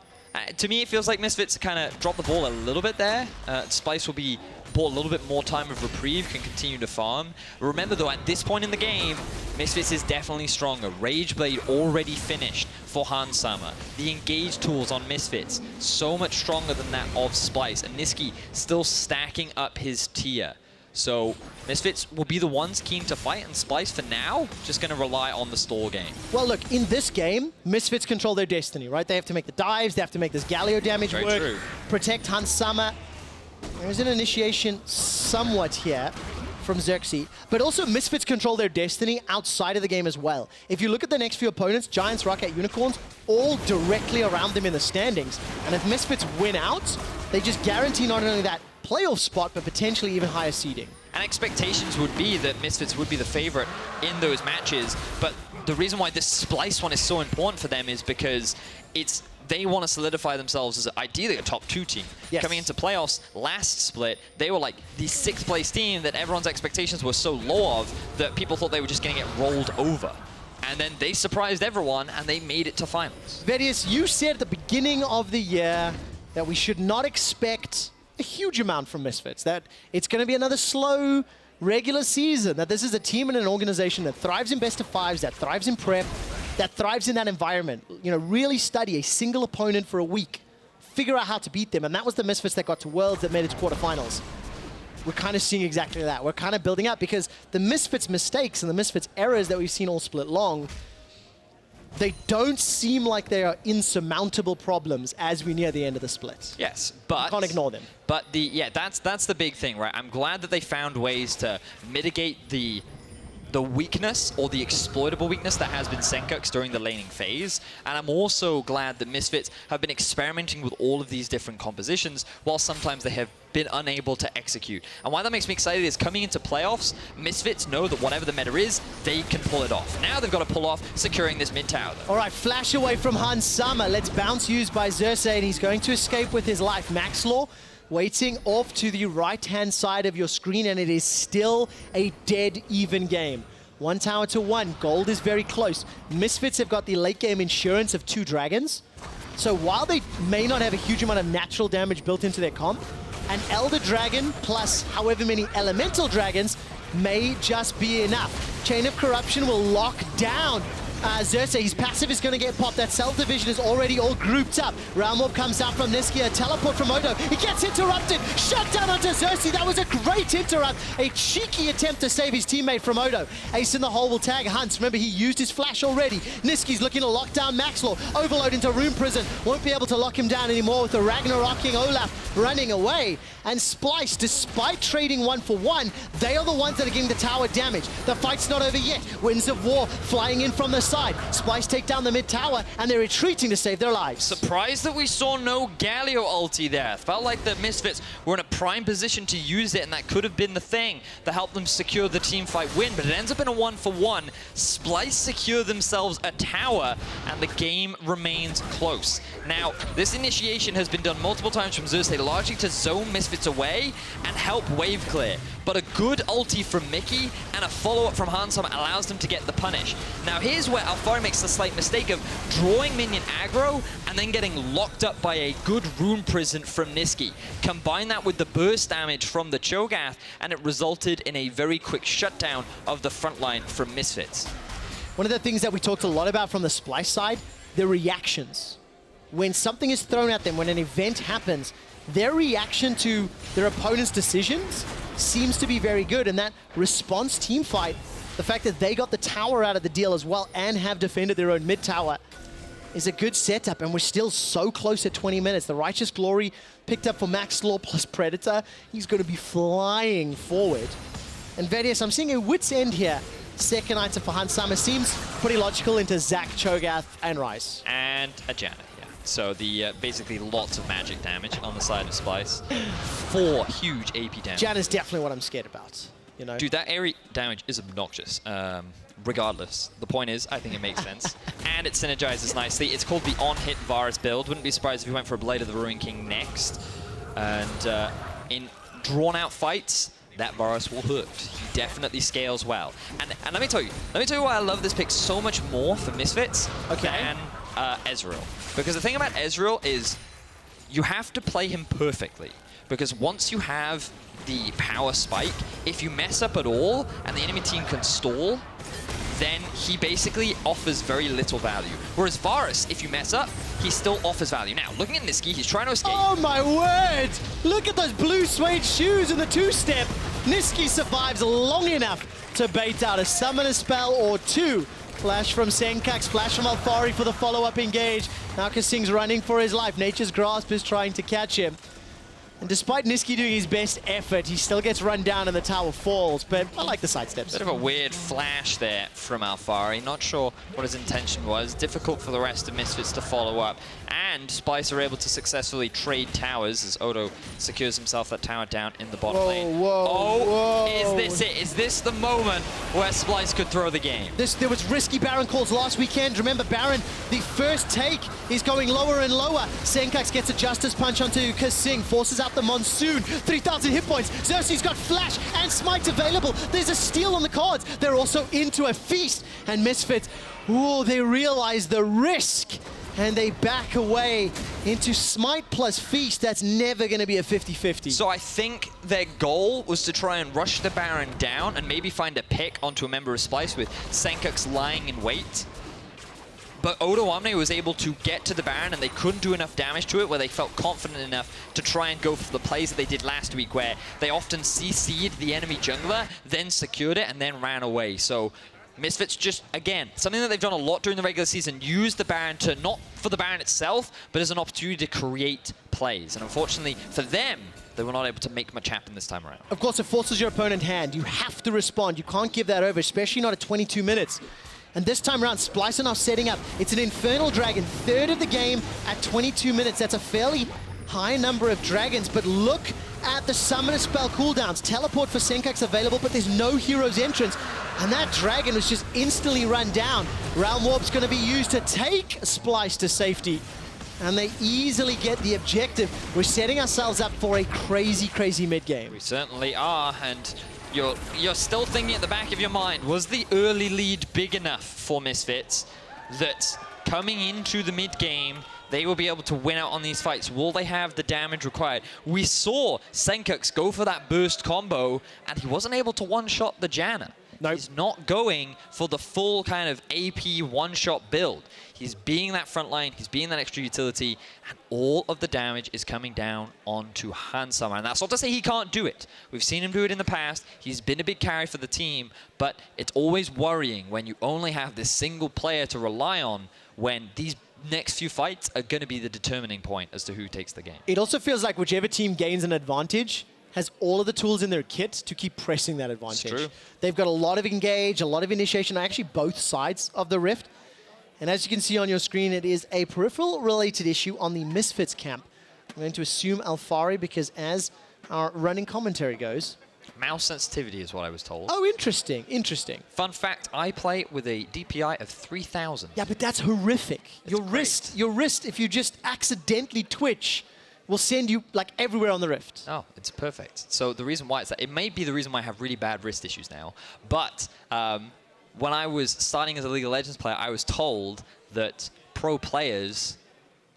to me, it feels like Misfits kind of dropped the ball a little bit there. Splyce will be bought a little bit more time of reprieve, can continue to farm. Remember though, at this point in the game, Misfits is definitely stronger. Rageblade already finished for Hans Sama. The engage tools on Misfits, so much stronger than that of Splyce. And Nisqy still stacking up his tier. So Misfits will be the ones keen to fight, and Splyce for now, just going to rely on the stall game. Well, look, in this game, Misfits control their destiny, right? They have to make the dives, they have to make this Galio damage Very work, true. protect Hans Sama. There's an initiation somewhat here from Xerxe, but also Misfits control their destiny outside of the game as well. If you look at the next few opponents, Giants, Rocket, Unicorns, all directly around them in the standings. And if Misfits win out, they just guarantee not only that playoff spot, but potentially even higher seeding. And expectations would be that Misfits would be the favorite in those matches, but the reason why this Splyce one is so important for them is because they want to solidify themselves as ideally a top 2 team. Yes. Coming into playoffs last split, they were like the 6th place team that everyone's expectations were so low of that people thought they were just going to get rolled over. And then they surprised everyone and they made it to finals. Vedius, you said at the beginning of the year that we should not expect a huge amount from Misfits, that it's going to be another slow regular season, that this is a team and an organization that thrives in best of 5s, that thrives in prep, that thrives in that environment. You know, really study a single opponent for a week, figure out how to beat them, and that was the Misfits that got to Worlds, that made it to quarterfinals. We're kind of seeing exactly that. We're kind of building up because the Misfits mistakes and the Misfits errors that we've seen all split long, they don't seem like they are insurmountable problems as we near the end of the split. Yes, but you can't ignore them. But that's the big thing, right? I'm glad that they found ways to mitigate the weakness or the exploitable weakness that has been Sencux during the laning phase. And I'm also glad that Misfits have been experimenting with all of these different compositions, while sometimes they have been unable to execute. And why that makes me excited is coming into playoffs, Misfits know that whatever the meta is, they can pull it off. Now they've got to pull off securing this mid tower, though. All right, flash away from Hans Sama. Let's bounce used by Xerxe, and he's going to escape with his life. Maxlore waiting off to the right-hand side of your screen, and it is still a dead even game. 1 tower to 1. Gold is very close. Misfits have got the late game insurance of 2 dragons. So while they may not have a huge amount of natural damage built into their comp, an Elder Dragon plus however many Elemental Dragons may just be enough. Chain of Corruption will lock down Xerxe. His passive is going to get popped. That self-division is already all grouped up. Realm Orb comes out from Nisqy. A teleport from Odo. He gets interrupted. Shut down onto Xerxe. That was a great interrupt. A cheeky attempt to save his teammate from Odo. Ace in the hole will tag Hunts. Remember, he used his flash already. Nisqy's looking to lock down Maxlore. Overload into Rune Prison. Won't be able to lock him down anymore with the Ragnarocking Olaf running away. And Splyce, despite trading 1 for 1, they are the ones that are getting the tower damage. The fight's not over yet. Winds of War flying in from the side. Splyce take down the mid tower, and they're retreating to save their lives. Surprised that we saw no Galio ulti there. Felt like the Misfits were in a prime position to use it, and that could have been the thing that helped them secure the teamfight win, but it ends up in a 1 for 1. Splyce secure themselves a tower, and the game remains close. Now, this initiation has been done multiple times from Xerxe, largely to zone Misfits away and help wave clear. But a good ulti from Mikyx and a follow-up from Handsome allows them to get the punish. Now here's where Alphari makes the slight mistake of drawing minion aggro and then getting locked up by a good rune prison from Nisqy. Combine that with the burst damage from the Cho'Gath, and it resulted in a very quick shutdown of the front line from Misfits. One of the things that we talked a lot about from the Splyce side, the reactions. When something is thrown at them, when an event happens, their reaction to their opponent's decisions seems to be very good, and that response team fight, the fact that they got the tower out of the deal as well and have defended their own mid tower, is a good setup, and we're still so close at 20 minutes. The Righteous Glory picked up for Maxlore plus Predator. He's going to be flying forward. And Vedius, I'm seeing a wit's end here. Second item for Hansama seems pretty logical into Zac, Cho'Gath, and Ryze. And a Janna. So the basically lots of magic damage on the side of Splyce. 4 huge AP damage. Janna's definitely what I'm scared about. You know? Dude, that area damage is obnoxious. Regardless, the point is, I think it makes sense. And it synergizes nicely. It's called the on-hit Varus build. Wouldn't be surprised if we went for a Blade of the Ruin King next. And in drawn-out fights, that Varus will hurt. He definitely scales well. And let me tell you why I love this pick so much more for Misfits than Ezreal. Because the thing about Ezreal is you have to play him perfectly. Because once you have the power spike, if you mess up at all and the enemy team can stall, then he basically offers very little value. Whereas Varus, if you mess up, he still offers value. Now, looking at Nisqy, he's trying to escape. Oh my word! Look at those blue suede shoes and the two-step. Nisqy survives long enough to bait out a summoner spell or 2. Flash from Sencux, flash from Alphari for the follow-up engage. Now kaSing's running for his life. Nature's Grasp is trying to catch him. And despite Nisqy doing his best effort, he still gets run down and the tower falls, but I like the sidesteps. Bit of a weird flash there from Alphari. Not sure what his intention was. Difficult for the rest of Misfits to follow up. And Splyce are able to successfully trade towers as Odo secures himself that tower down in the bottom lane. Whoa. Is this it? Is this the moment where Splyce could throw the game? There was risky Baron calls last weekend. Remember, Baron, the first take is going lower and lower. Sencux gets a Justice Punch onto kaSing, forces out the Monsoon. 3,000 hit points. Xerxe's got Flash and Smite available. There's a steal on the cards. They're also into a feast. And Misfits, they realize the risk. And they back away into Smite plus Feast. That's never going to be a 50-50. So I think their goal was to try and rush the Baron down and maybe find a pick onto a member of Splyce with Sencux lying in wait. But Odoamne was able to get to the Baron and they couldn't do enough damage to it where they felt confident enough to try and go for the plays that they did last week where they often CC'd the enemy jungler, then secured it and then ran away. So Misfits just, again, something that they've done a lot during the regular season, use the Baron to, not for the Baron itself, but as an opportunity to create plays. And unfortunately for them, they were not able to make much happen this time around. Of course, it forces your opponent hand. You have to respond. You can't give that over, especially not at 22 minutes. And this time around, Splyce are now setting up. It's an Infernal Dragon, third of the game at 22 minutes. That's a fairly high number of dragons, but look at the Summoner spell cooldowns. Teleport for Sencux available, but there's no hero's entrance. And that dragon was just instantly run down. Realm Warp's going to be used to take Splyce to safety. And they easily get the objective. We're setting ourselves up for a crazy, crazy mid-game. We certainly are, and you're still thinking at the back of your mind, was the early lead big enough for Misfits that coming into the mid game, they will be able to win out on these fights? Will they have the damage required? We saw Sencux go for that burst combo, and he wasn't able to one-shot the Janna. Nope. He's not going for the full kind of AP one-shot build. He's being that front line, he's being that extra utility, and all of the damage is coming down onto Hansama. And that's not to say he can't do it. We've seen him do it in the past. He's been a big carry for the team, but it's always worrying when you only have this single player to rely on when these next few fights are going to be the determining point as to who takes the game. It also feels like whichever team gains an advantage has all of the tools in their kit to keep pressing that advantage. It's true. They've got a lot of engage, a lot of initiation, actually both sides of the Rift. And as you can see on your screen, it is a peripheral-related issue on the Misfits camp. I'm going to assume Alphari, because as our running commentary goes... Mouse sensitivity is what I was told. Oh, interesting, interesting. Fun fact, I play with a DPI of 3,000. Yeah, but that's horrific. It's Your wrist, if you just accidentally twitch, will send you like everywhere on the Rift. Oh, it's perfect. So the reason why it's that, it may be the reason why I have really bad wrist issues now, but when I was starting as a League of Legends player, I was told that pro players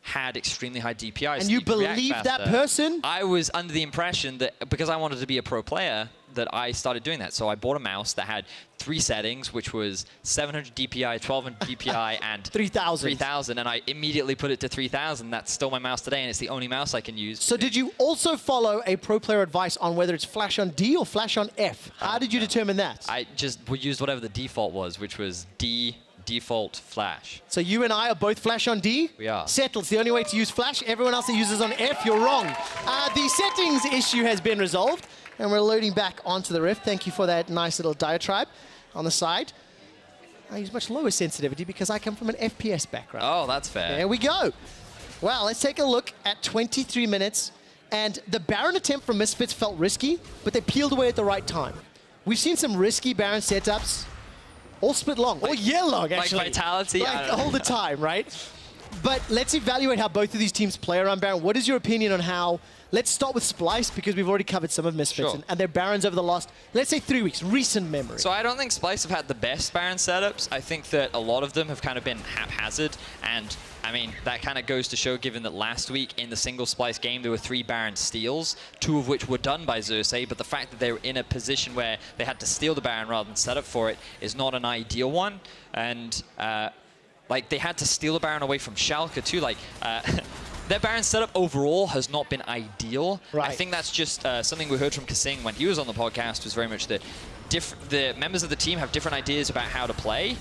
had extremely high DPIs. And you believe that person? I was under the impression that because I wanted to be a pro player, that I started doing that. So I bought a mouse that had 3 settings, which was 700 DPI, 1200 DPI, and 3,000. 3,000, and I immediately put it to 3,000. That's still my mouse today, and it's the only mouse I can use. So did you also follow a pro player advice on whether it's flash on D or flash on F? How did you determine that? I just used whatever the default was, which was D default flash. So you and I are both flash on D? We are. Settled. It's the only way to use flash. Everyone else that uses on F, you're wrong. The settings issue has been resolved, and we're loading back onto the Rift. Thank you for that nice little diatribe on the side. I use much lower sensitivity because I come from an FPS background. Oh, that's fair. There we go. Well, let's take a look at 23 minutes. And the Baron attempt from Misfits felt risky, but they peeled away at the right time. We've seen some risky Baron setups, all split long, or year long, actually. Like Vitality? Like all the time, right? But let's evaluate how both of these teams play around Baron. What is your opinion on how... Let's start with Splyce, because we've already covered some of Misfits Sure. and their Barons over the last, let's say, 3 weeks, recent memory. So I don't think Splyce have had the best Baron setups. I think that a lot of them have kind of been haphazard, and I mean, that kind of goes to show, given that last week in the single Splyce game, there were 3 Baron steals, 2 of which were done by Xerxe, but the fact that they were in a position where they had to steal the Baron rather than set up for it is not an ideal one. And like, they had to steal the Baron away from Schalke too. Like, their Baron setup overall has not been ideal. Right. I think that's just something we heard from kaSing when he was on the podcast, was very much that the members of the team have different ideas about how to play.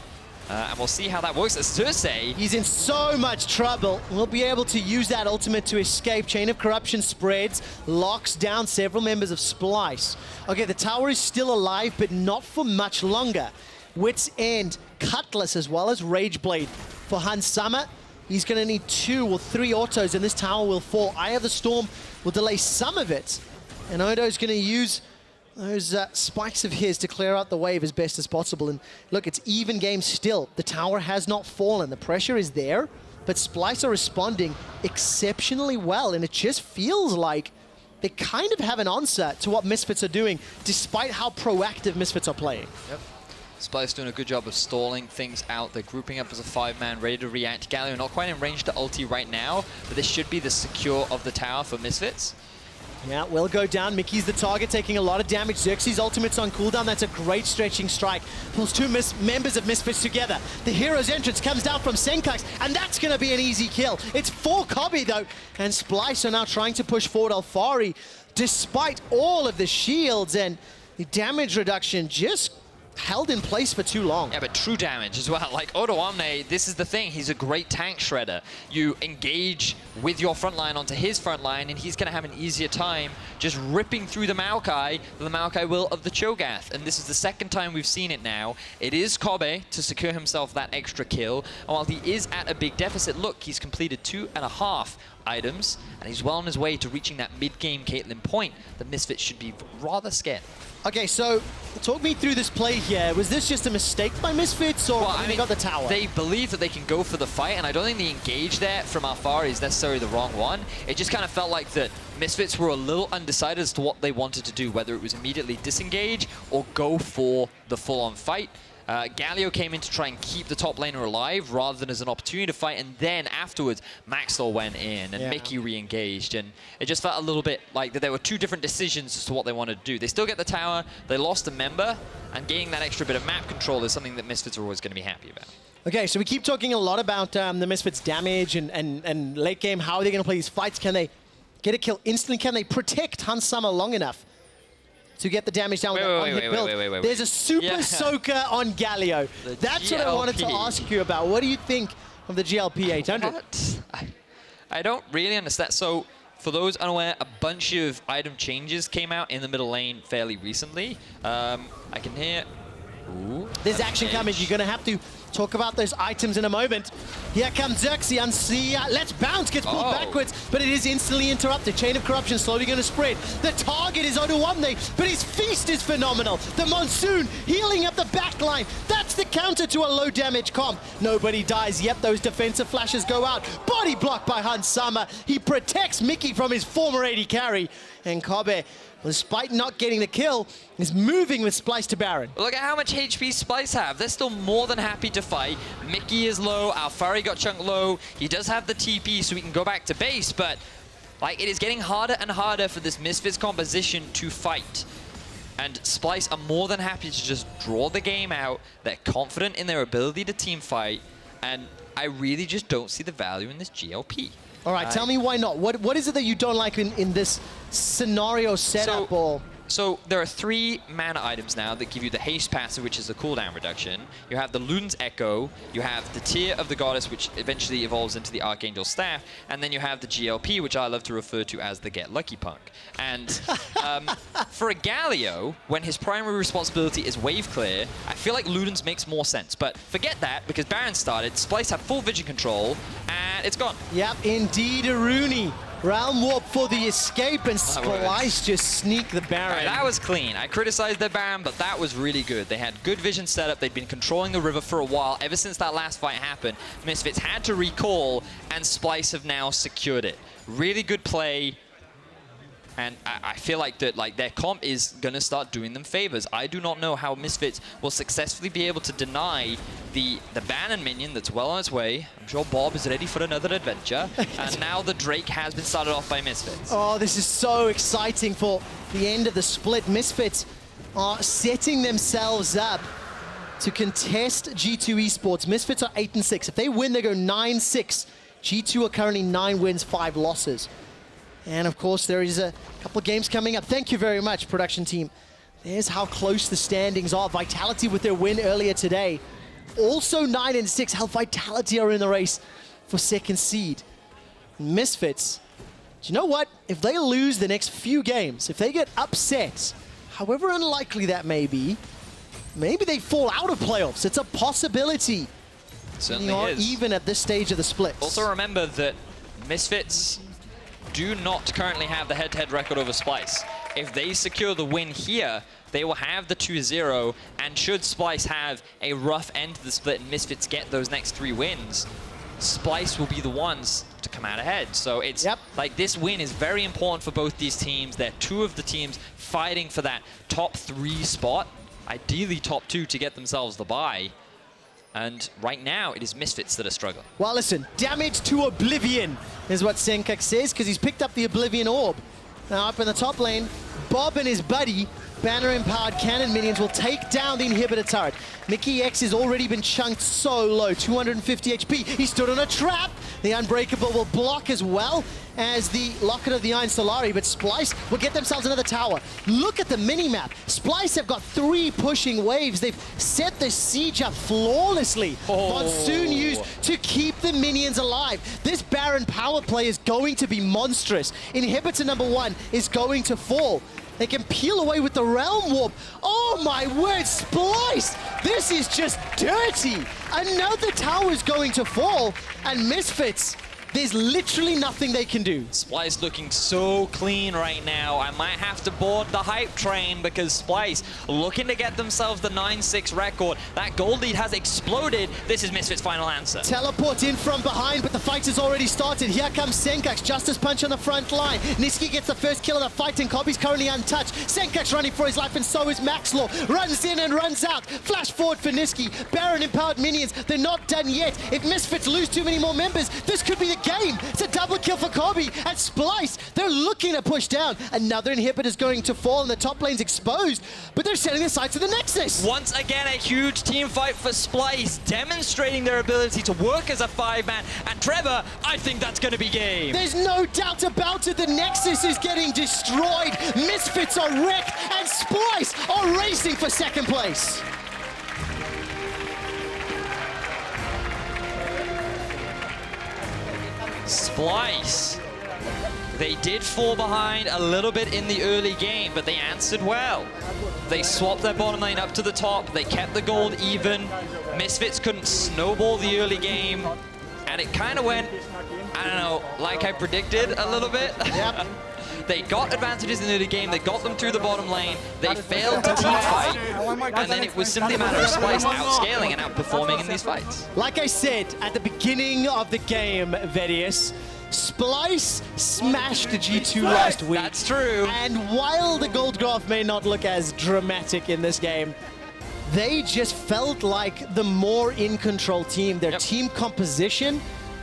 And we'll see how that works. As Xerxe, he's in so much trouble. We'll be able to use that ultimate to escape. Chain of Corruption spreads, locks down several members of Splyce. Okay, the tower is still alive, but not for much longer. Wits End, Cutlass, as well as Rage Blade for Hansama. He's going to need 2 or 3 autos, and this tower will fall. Eye of the Storm will delay some of it, and Odo's going to use those spikes of his to clear out the wave as best as possible. And look, it's even game still. The tower has not fallen. The pressure is there, but Splyce are responding exceptionally well, and it just feels like they kind of have an answer to what Misfits are doing, despite how proactive Misfits are playing. Yep. Splyce doing a good job of stalling things out. They're grouping up as a 5-man, ready to react. Galio not quite in range to ulti right now, but this should be the secure of the tower for Misfits. Yeah, will go down. Miky's the target, taking a lot of damage. Xerxe's ultimate's on cooldown. That's a great stretching strike. Pulls 2 members of Misfits together. The hero's entrance comes down from Sencux, and that's going to be an easy kill. It's for Kobbe, though, and Splyce are now trying to push forward Alphari, despite all of the shields, and the damage reduction just held in place for too long. Yeah, but true damage as well. Like, Odoamne, this is the thing. He's a great tank shredder. You engage with your front line onto his front line, and he's going to have an easier time just ripping through the Maokai than the Maokai will of the Cho'Gath. And this is the second time we've seen it now. It is Kobbe to secure himself that extra kill. And while he is at a big deficit, look, he's completed 2.5 items, and he's well on his way to reaching that mid-game Caitlyn point. The Misfits should be rather scared. Okay, so talk me through this play here. Was this just a mistake by Misfits, or they got the tower? They believe that they can go for the fight, and I don't think the engage there from Alphari is necessarily the wrong one. It just kind of felt like that Misfits were a little undecided as to what they wanted to do, whether it was immediately disengage or go for the full-on fight. Galio came in to try and keep the top laner alive rather than as an opportunity to fight, and then afterwards Maxlore went in and Mikyx re-engaged, and it just felt a little bit like that there were two different decisions as to what they wanted to do. They still get the tower, they lost a member, and gaining that extra bit of map control is something that Misfits are always going to be happy about. Okay, so we keep talking a lot about the Misfits' damage and late game. How are they going to play these fights? Can they get a kill instantly? Can they protect Hansama long enough to get the damage down with that one-hit build? There's a super soaker on Galio. That's what I wanted to ask you about. What do you think of the GLP 800? I don't really understand. So, for those unaware, a bunch of item changes came out in the middle lane fairly recently. I can hear... Ooh, there's action coming. You're going to have to talk about those items in a moment. Here comes Xerxe, unsee. Let's bounce, gets pulled backwards, but it is instantly interrupted. Chain of Corruption slowly going to spread. The target is Odoamne, but his feast is phenomenal. The Monsoon healing up the back line. That's the counter to a low damage comp. Nobody dies yet. Those defensive flashes go out. Body blocked by Hansama. He protects Mikyx from his former AD carry. And Kobbe, despite not getting the kill, is moving with Splyce to Baron. Look at how much HP Splyce have. They're still more than happy to fight. Mikyx is low, Alphari got chunked low. He does have the TP so he can go back to base, but like it is getting harder and harder for this Misfits composition to fight. And Splyce are more than happy to just draw the game out. They're confident in their ability to team fight, and I really just don't see the value in this GLP. All right, tell me why not. What is it that you don't like in this scenario setup? So there are 3 mana items now that give you the haste passive, which is a cooldown reduction. You have the Luden's Echo, you have the Tear of the Goddess, which eventually evolves into the Archangel Staff, and then you have the GLP, which I love to refer to as the Get Lucky Punk. And for a Galio, when his primary responsibility is wave clear, I feel like Luden's makes more sense. But forget that, because Baron started, Splyce have full vision control, and it's gone. Yep, indeed, Rooney. Realm Warp for the escape, and Splyce just sneak the Baron. Right, that was clean. I criticized their Baron, but that was really good. They had good vision setup. They'd been controlling the river for a while. Ever since that last fight happened, Misfits had to recall, and Splyce have now secured it. Really good play. And I feel like that their comp is going to start doing them favors. I do not know how Misfits will successfully be able to deny the Baron minion that's well on its way. I'm sure Bob is ready for another adventure. And now the Drake has been started off by Misfits. Oh, this is so exciting for the end of the split. Misfits are setting themselves up to contest G2 Esports. Misfits are 8-6. If they win, they go 9-6. G2 are currently 9 wins, 5 losses. And of course, there is a couple of games coming up. Thank you very much, production team. There's how close the standings are. Vitality with their win earlier today. Also 9-6. How Vitality are in the race for second seed. Misfits, do you know what? If they lose the next few games, if they get upset, however unlikely that may be, maybe they fall out of playoffs. It's a possibility. Certainly is. Even at this stage of the split. Also remember that Misfits do not currently have the head-to-head record over Splyce. If they secure the win here, they will have the 2-0, and should Splyce have a rough end to the split and Misfits get those next 3 wins, Splyce will be the ones to come out ahead. So it's like this win is very important for both these teams. They're 2 of the teams fighting for that top 3 spot, ideally top 2 to get themselves the bye. And right now, it is Misfits that are struggling. Well, listen, damage to Oblivion is what Sencux says, because he's picked up the Oblivion Orb. Now, up in the top lane, Bob and his buddy, banner-empowered cannon minions, will take down the inhibitor turret. Mikyx has already been chunked so low, 250 HP. He stood on a trap. The Unbreakable will block as well as the Locket of the Iron Solari, but Splyce will get themselves another tower. Look at the mini-map. Splyce have got 3 pushing waves. They've set the siege up flawlessly. Monsoon used to keep the minions alive. This Baron power play is going to be monstrous. Inhibitor number 1 is going to fall. They can peel away with the Realm Warp. Oh my word, Splyce! This is just dirty! Another tower is going to fall, and Misfits There's literally nothing they can do. Splyce looking so clean right now. I might have to board the hype train because Splyce looking to get themselves the 9-6 record. That gold lead has exploded. This is Misfits' final answer. Teleport in from behind, but the fight has already started. Here comes Sencux, Justice Punch on the front line. Nisqy gets the first kill of the fight, and Kobbe's currently untouched. Sencux running for his life, and so is Maxlore. Runs in and runs out. Flash forward for Nisqy. Baron empowered minions. They're not done yet. If Misfits lose too many more members, this could be the game. It's a double kill for Kobbe and Splyce. They're looking to push down. Another inhibitor is going to fall, and the top lane's exposed, but they're setting their sights to the Nexus. Once again, a huge team fight for Splyce, demonstrating their ability to work as a 5-man. And Trevor, I think that's going to be game. There's no doubt about it. The Nexus is getting destroyed. Misfits are wrecked, and Splyce are racing for second place. Splyce, they did fall behind a little bit in the early game, but they answered well. They swapped their bottom lane up to the top. They kept the gold even. Misfits couldn't snowball the early game, and it kind of went, I don't know, like I predicted a little bit. Yep. They got advantages in the early game. They got them through the bottom lane. They failed to team fight, and then it was simply a matter of Splyce outscaling and outperforming in these fights. Like I said at the beginning of the game, Vedius, Splyce smashed the G2 last week. That's true. And while the gold graph may not look as dramatic in this game, they just felt like the more in-control team. Their team composition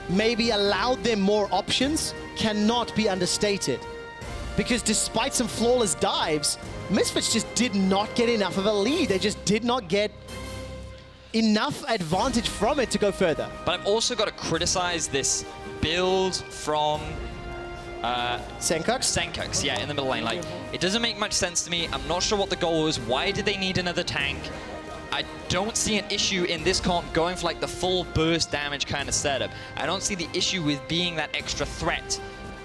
maybe allowed them more options, cannot be understated. Because despite some flawless dives, Misfits just did not get enough of a lead. They just did not get enough advantage from it to go further. But I've also got to criticize this build from Sencux, yeah, in the middle lane. Like, it doesn't make much sense to me. I'm not sure what the goal was. Why did they need another tank? I don't see an issue in this comp going for like the full burst damage kind of setup. I don't see the issue with being that extra threat.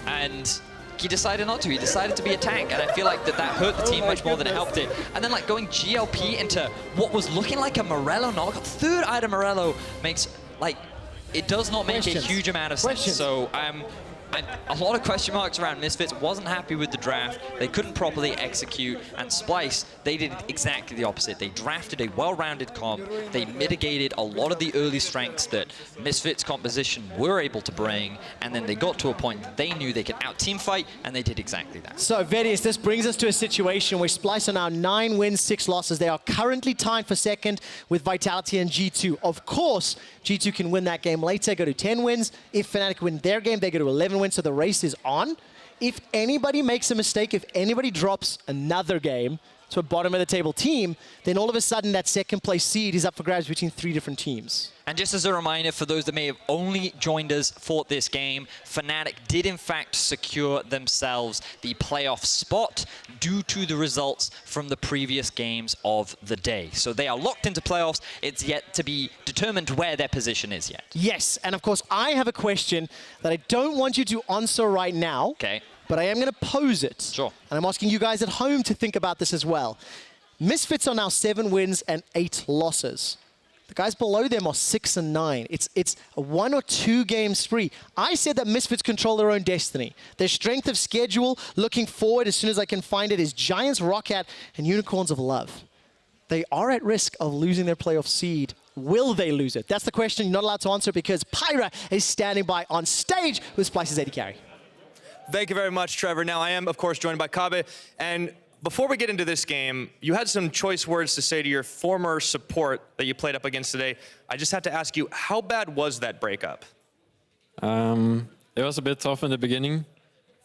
And he decided not to. He decided to be a tank, and I feel like that hurt the team much more than it helped it. And then like going GLP into what was looking like a Morello knock, third item Morello makes like, it does not make a huge amount of sense. So a lot of question marks around Misfits. Wasn't happy with the draft. They couldn't properly execute. And Splyce, they did exactly the opposite. They drafted a well-rounded comp. They mitigated a lot of the early strengths that Misfits composition were able to bring. And then they got to a point that they knew they could out-team fight, and they did exactly that. So, Vedius, this brings us to a situation where Splyce are now 9 wins, 6 losses. They are currently tied for second with Vitality and G2. Of course, G2 can win that game later, go to 10 wins. If Fnatic win their game, they go to 11 wins, so the race is on. If anybody makes a mistake, if anybody drops another game to a bottom of the table team, then all of a sudden that second place seed is up for grabs between 3 different teams. And just as a reminder for those that may have only joined us for this game, Fnatic did in fact secure themselves the playoff spot due to the results from the previous games of the day. So they are locked into playoffs. It's yet to be determined where their position is yet. Yes, and of course I have a question that I don't want you to answer right now. Okay. But I am going to pose it. Sure. And I'm asking you guys at home to think about this as well. Misfits are now 7 wins and 8 losses. The guys below them are 6 and 9. It's a 1 or 2 game spree. I said that Misfits control their own destiny. Their strength of schedule, looking forward as soon as I can find it, is Giants, Rocket, and Unicorns of Love. They are at risk of losing their playoff seed. Will they lose it? That's the question you're not allowed to answer because Pyra is standing by on stage with Splyce's AD carry. Thank you very much, Trevor. Now, I am, of course, joined by Kobbe. And before we get into this game, you had some choice words to say to your former support that you played up against today. I just have to ask you, how bad was that breakup? It was a bit tough in the beginning.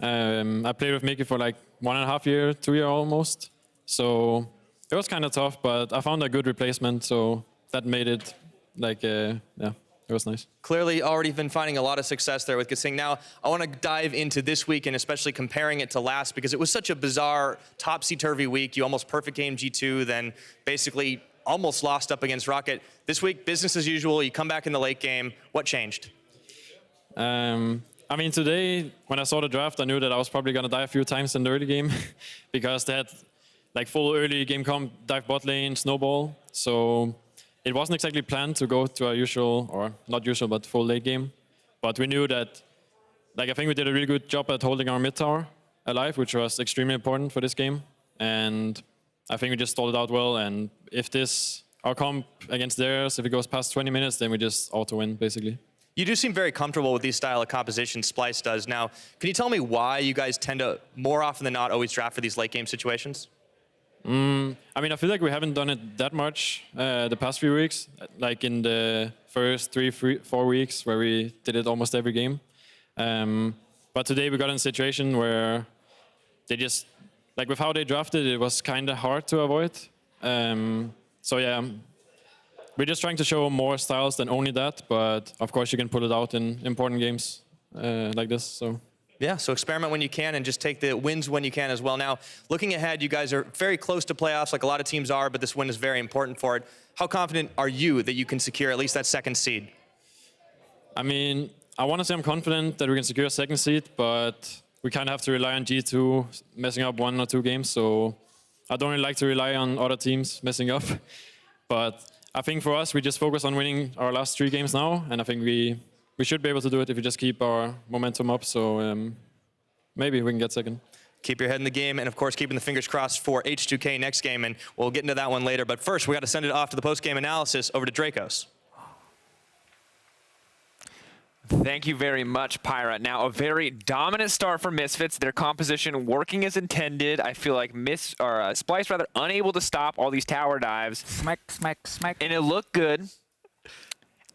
I played with Mikyx for like 1.5 years, 2 years almost. So it was kind of tough, but I found a good replacement. So that made it like, yeah. It was nice. Clearly already been finding a lot of success there with kaSing. Now, I want to dive into this week and especially comparing it to last because it was such a bizarre, topsy-turvy week. You almost perfect game G2, then basically almost lost up against Rocket. This week, business as usual. You come back in the late game. What changed? I mean, today, when I saw the draft, I knew that I was probably going to die a few times in the early game because they had like full early game comp, dive bot lane, snowball. So it wasn't exactly planned to go to a usual, or not usual, but full late game. But we knew that like I think we did a really good job at holding our mid tower alive, which was extremely important for this game. And I think we just stalled it out well. And if our comp against theirs, if it goes past 20 minutes, then we just auto-win, basically. You do seem very comfortable with these style of compositions Splyce does. Now, can you tell me why you guys tend to, more often than not, always draft for these late game situations? I mean, I feel like we haven't done it that much the past few weeks, like in the first 4 weeks where we did it almost every game. But today we got in a situation where they just, like with how they drafted, it was kind of hard to avoid. So yeah, we're just trying to show more styles than only that, but of course you can pull it out in important games like this. So. Yeah, so experiment when you can and just take the wins when you can as well. Now, looking ahead, you guys are very close to playoffs like a lot of teams are, but this win is very important for it. How confident are you that you can secure at least that second seed? I mean, I want to say I'm confident that we can secure a second seed, but we kind of have to rely on G2 messing up 1 or 2 games, so I don't really like to rely on other teams messing up. But I think for us, we just focus on winning our last 3 games now, and I think we should be able to do it if we just keep our momentum up, so maybe we can get second. Keep your head in the game, and of course, keeping the fingers crossed for H2K next game, and we'll get into that one later. But first, we got to send it off to the post-game analysis over to Drakos. Thank you very much, Pyra. Now, a very dominant start for Misfits. Their composition working as intended. I feel like Splyce rather unable to stop all these tower dives. Smack, smack, smack. And it looked good.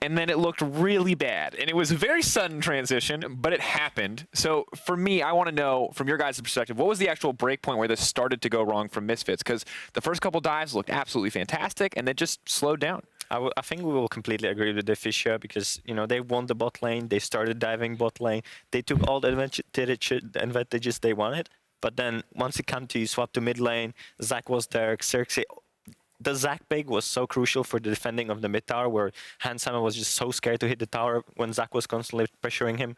And then it looked really bad. And it was a very sudden transition, but it happened. So for me, I want to know, from your guys' perspective, what was the actual break point where this started to go wrong for Misfits? Because the first couple dives looked absolutely fantastic, and then just slowed down. I think we will completely agree with Deficio because, you know, they won the bot lane, they started diving bot lane, they took all the advantages they wanted, but then once it came to swap to mid lane, Zach was there, Xerxe. The Zach pick was so crucial for the defending of the mid tower, where Handsama was just so scared to hit the tower when Zach was constantly pressuring him,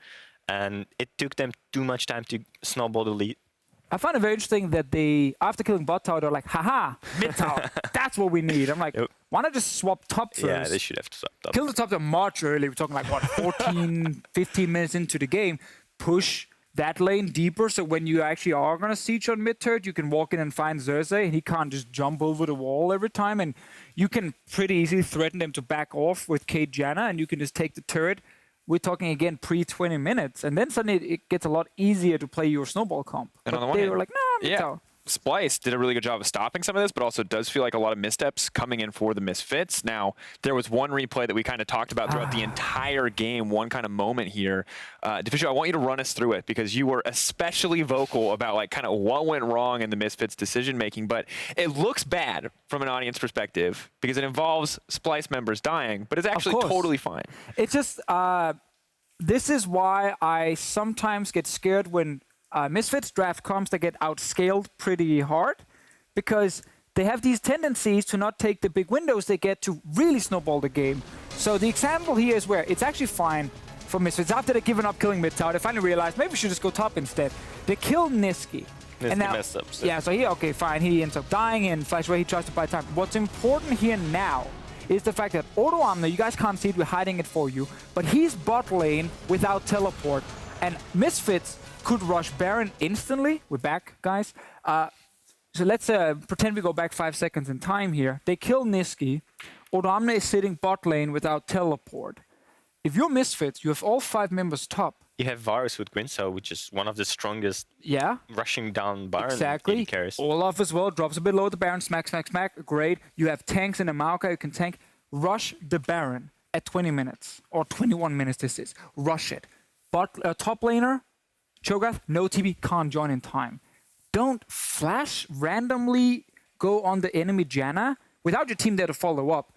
and it took them too much time to snowball the lead. I find it very interesting that they, after killing bot tower, they're like, haha, mid tower, that's what we need. I'm like, why not just swap top first? Yeah, they should have swapped top. Kill the top much early. We're talking like, what, 14, 15 minutes into the game. Push that lane deeper, so when you actually are going to siege on mid turret, you can walk in and find Xerxe, and he can't just jump over the wall every time, and you can pretty easily threaten them to back off with Kate Janna, and you can just take the turret. We're talking again pre-20 minutes, and then suddenly it gets a lot easier to play your snowball comp. And but on the one they hand, were like, nah, mid tower. Splyce did a really good job of stopping some of this, but also does feel like a lot of missteps coming in for the Misfits. Now, there was one replay that we kind of talked about throughout the entire game, one kind of moment here. Deficio, I want you to run us through it because you were especially vocal about like kind of what went wrong in the Misfits decision-making, but it looks bad from an audience perspective because it involves Splyce members dying, but it's actually totally fine. It's just, this is why I sometimes get scared when Misfits draft comps that get outscaled pretty hard, because they have these tendencies to not take the big windows they get to really snowball the game. So the example here is where it's actually fine for Misfits. After they've given up killing mid tower, they finally realized maybe we should just go top instead. They kill Nisqy. And now, messed up. So. Yeah, so okay, fine. He ends up dying in Flash where he tries to buy time. What's important here now is the fact that Odoamne, you guys can't see it, we're hiding it for you, but he's bot lane without teleport. And Misfits could rush Baron instantly. We're back, guys. So let's pretend we go back 5 seconds in time here. They kill Nisqy. Odoamne is sitting bot lane without teleport. If you're Misfits, you have all 5 members top. You have Varus with Grinso, which is one of the strongest rushing down Baron. Exactly. Olaf as well drops a bit low at the Baron. Smack, smack, smack. Great. You have tanks in a Maokai who can tank. Rush the Baron at 20 minutes. Or 21 minutes this is. Rush it. Top laner, Cho'Gath, no TP, can't join in time. Don't flash randomly go on the enemy Janna without your team there to follow up.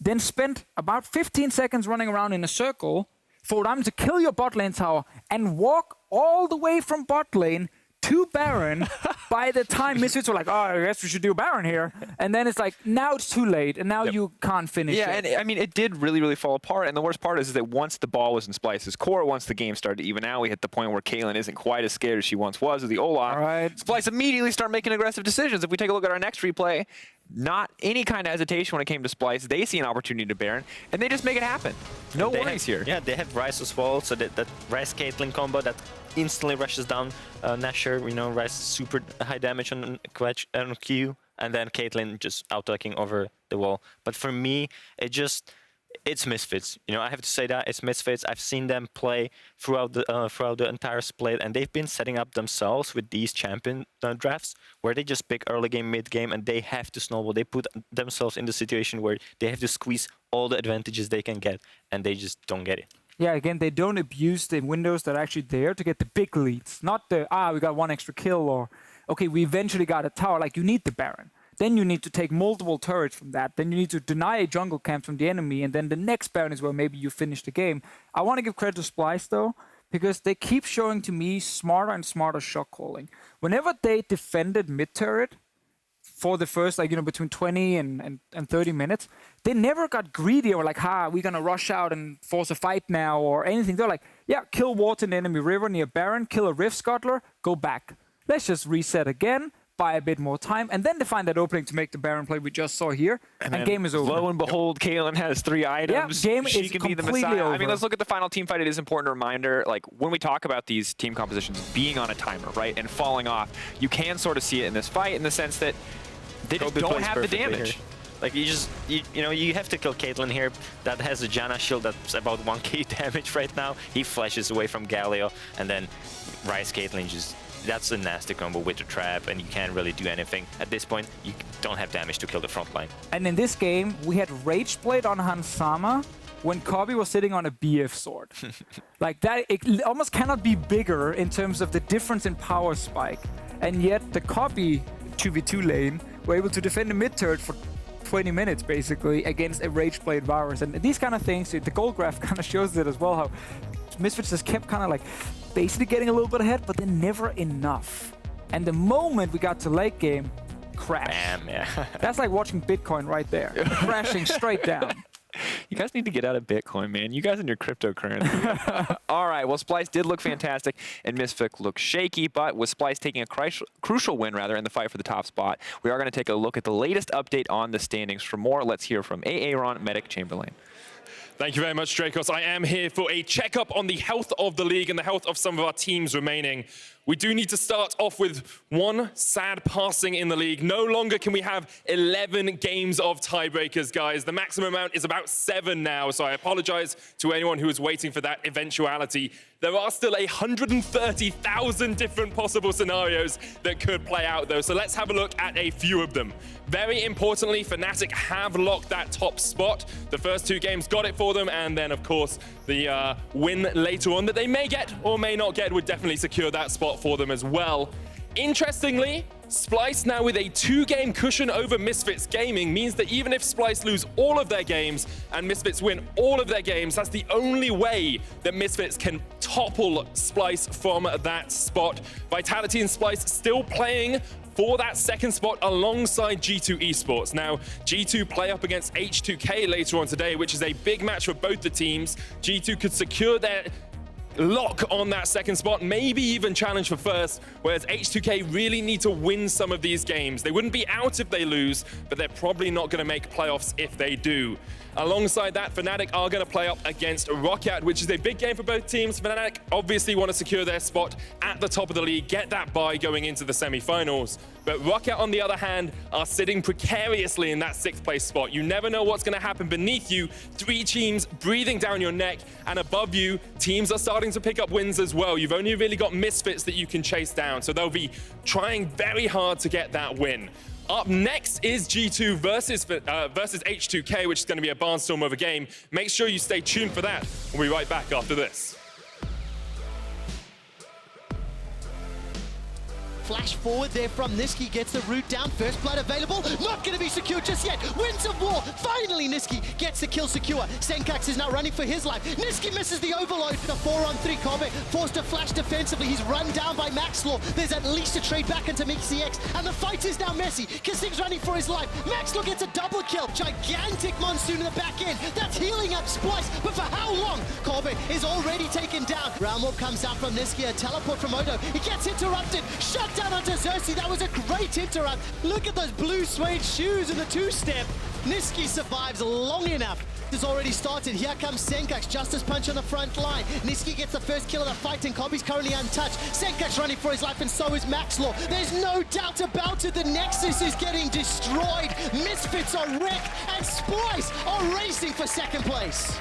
Then spend about 15 seconds running around in a circle for them to kill your bot lane tower and walk all the way from bot lane to Baron. By the time Misfits were like, oh, I guess we should do Baron here. And then it's like, now it's too late, and now you can't finish it. Yeah, and I mean, it did really, really fall apart. And the worst part is that once the ball was in Splyce's court, once the game started to even out, we hit the point where Caitlyn isn't quite as scared as she once was with the Olaf. Right. Splyce immediately start making aggressive decisions. If we take a look at our next replay, not any kind of hesitation when it came to Splyce. They see an opportunity to Baron, and they just make it happen. No worries here. Yeah, they have Ryze as well, so that Ryze Caitlyn combo that instantly rushes down Nashor. You know, Ryze super high damage on Q, and then Caitlyn just out-attacking over the wall. But for me, it's Misfits. You know, I have to say that it's Misfits. I've seen them play throughout the entire split, and they've been setting up themselves with these champion drafts where they just pick early game, mid game, and they have to snowball. They put themselves in the situation where they have to squeeze all the advantages they can get, and they just don't get it. Yeah, again, they don't abuse the windows that are actually there to get the big leads. Not the, we got one extra kill, or, okay, we eventually got a tower. Like, you need the Baron. Then you need to take multiple turrets from that. Then you need to deny a jungle camp from the enemy. And then the next Baron is where maybe you finish the game. I want to give credit to Splyce, though, because they keep showing to me smarter and smarter shot calling. Whenever they defended mid turret for the first, like, you know, between 20 and 30 minutes, they never got greedy or like, we're going to rush out and force a fight now or anything. They're like, yeah, kill ward in the enemy river near Baron, kill a Rift Scuttler, go back. Let's just reset again. Buy a bit more time, and then they find that opening to make the Baron play we just saw here, and game is over. Lo and behold, Caitlyn has 3 items. Yeah, game she is can be the completely Messiah. over. I mean, let's look at the final team fight. It is an important reminder, like, when we talk about these team compositions being on a timer, right, and falling off, you can sort of see it in this fight in the sense that they just don't have the damage. Here. Like, you have to kill Caitlyn here. That has a Janna shield that's about 1k damage right now. He flashes away from Galio, and then Ryze Caitlyn just... That's a nasty combo with the trap, and you can't really do anything. At this point, you don't have damage to kill the front line. And in this game, we had Rage Blade on Hansama when Kobbe was sitting on a BF sword. Like that, it almost cannot be bigger in terms of the difference in power spike. And yet, the Kobbe 2v2 lane were able to defend the mid turret for 20 minutes, basically, against a Rage Blade Varus. And these kind of things, the goal graph kind of shows it as well, how Misfits just kept kind of like basically getting a little bit ahead, but then never enough. And the moment we got to late game, crash. Bam, yeah. That's like watching Bitcoin right there, crashing straight down. You guys need to get out of Bitcoin, man. You guys and your cryptocurrency. All right, well, Splyce did look fantastic, and Misfits looked shaky, but with Splyce taking a crucial win, in the fight for the top spot, we are going to take a look at the latest update on the standings. For more, let's hear from Aaron Medic Chamberlain. Thank you very much, Drakos. I am here for a checkup on the health of the league and the health of some of our teams remaining. We do need to start off with one sad passing in the league. No longer can we have 11 games of tiebreakers, guys. The maximum amount is about 7 now, so I apologize to anyone who is waiting for that eventuality. There are still 130,000 different possible scenarios that could play out, though, so let's have a look at a few of them. Very importantly, Fnatic have locked that top spot. The first 2 games got it for them, and then, of course, the win later on that they may get or may not get would definitely secure that spot for them as well. Interestingly, Splyce now with a 2-game cushion over Misfits Gaming means that even if Splyce lose all of their games and Misfits win all of their games, that's the only way that Misfits can topple Splyce from that spot. Vitality and Splyce still playing for that second spot alongside G2 Esports. Now, G2 play up against H2K later on today, which is a big match for both the teams. G2 could secure their lock on that second spot, maybe even challenge for first, whereas H2K really need to win some of these games. They wouldn't be out if they lose, but they're probably not going to make playoffs if they do. Alongside that, Fnatic are going to play up against Roccat, which is a big game for both teams. Fnatic obviously want to secure their spot at the top of the league, get that bye going into the semi-finals. But Roccat, on the other hand, are sitting precariously in that 6th place spot. You never know what's going to happen beneath you. 3 teams breathing down your neck, and above you, teams are starting to pick up wins as well. You've only really got Misfits that you can chase down, so they'll be trying very hard to get that win. Up next is G2 versus H2K, which is going to be a barnstorm of a game. Make sure you stay tuned for that. We'll be right back after this. Flash forward there from Nisqy, gets the root down, first blood available, not going to be secure just yet. Winds of War, finally Nisqy gets the kill secure. Sencux is now running for his life. Nisqy misses the overload. The 4-on-3 Kobbe forced to flash defensively. He's run down by Maxlore. There's at least a trade back into Mikyx, and the fight is now messy. kaSing's running for his life. Maxlore gets a double kill. Gigantic monsoon in the back end. That's healing up Splyce, but for how long? Kobbe is already taken taken down. Round walk comes out from Nisqy, a teleport from Odo. He gets interrupted. Shut down onto Xerxe. That was a great interrupt. Look at those blue suede shoes and the two-step. Nisqy survives long enough. Has already started. Here comes Sencux, Justice Punch on the front line. Nisqy gets the first kill of the fight and Kobbe's currently untouched. Sencux running for his life and so is Maxlore. There's no doubt about it, the Nexus is getting destroyed. Misfits are wrecked and Splyce are racing for second place.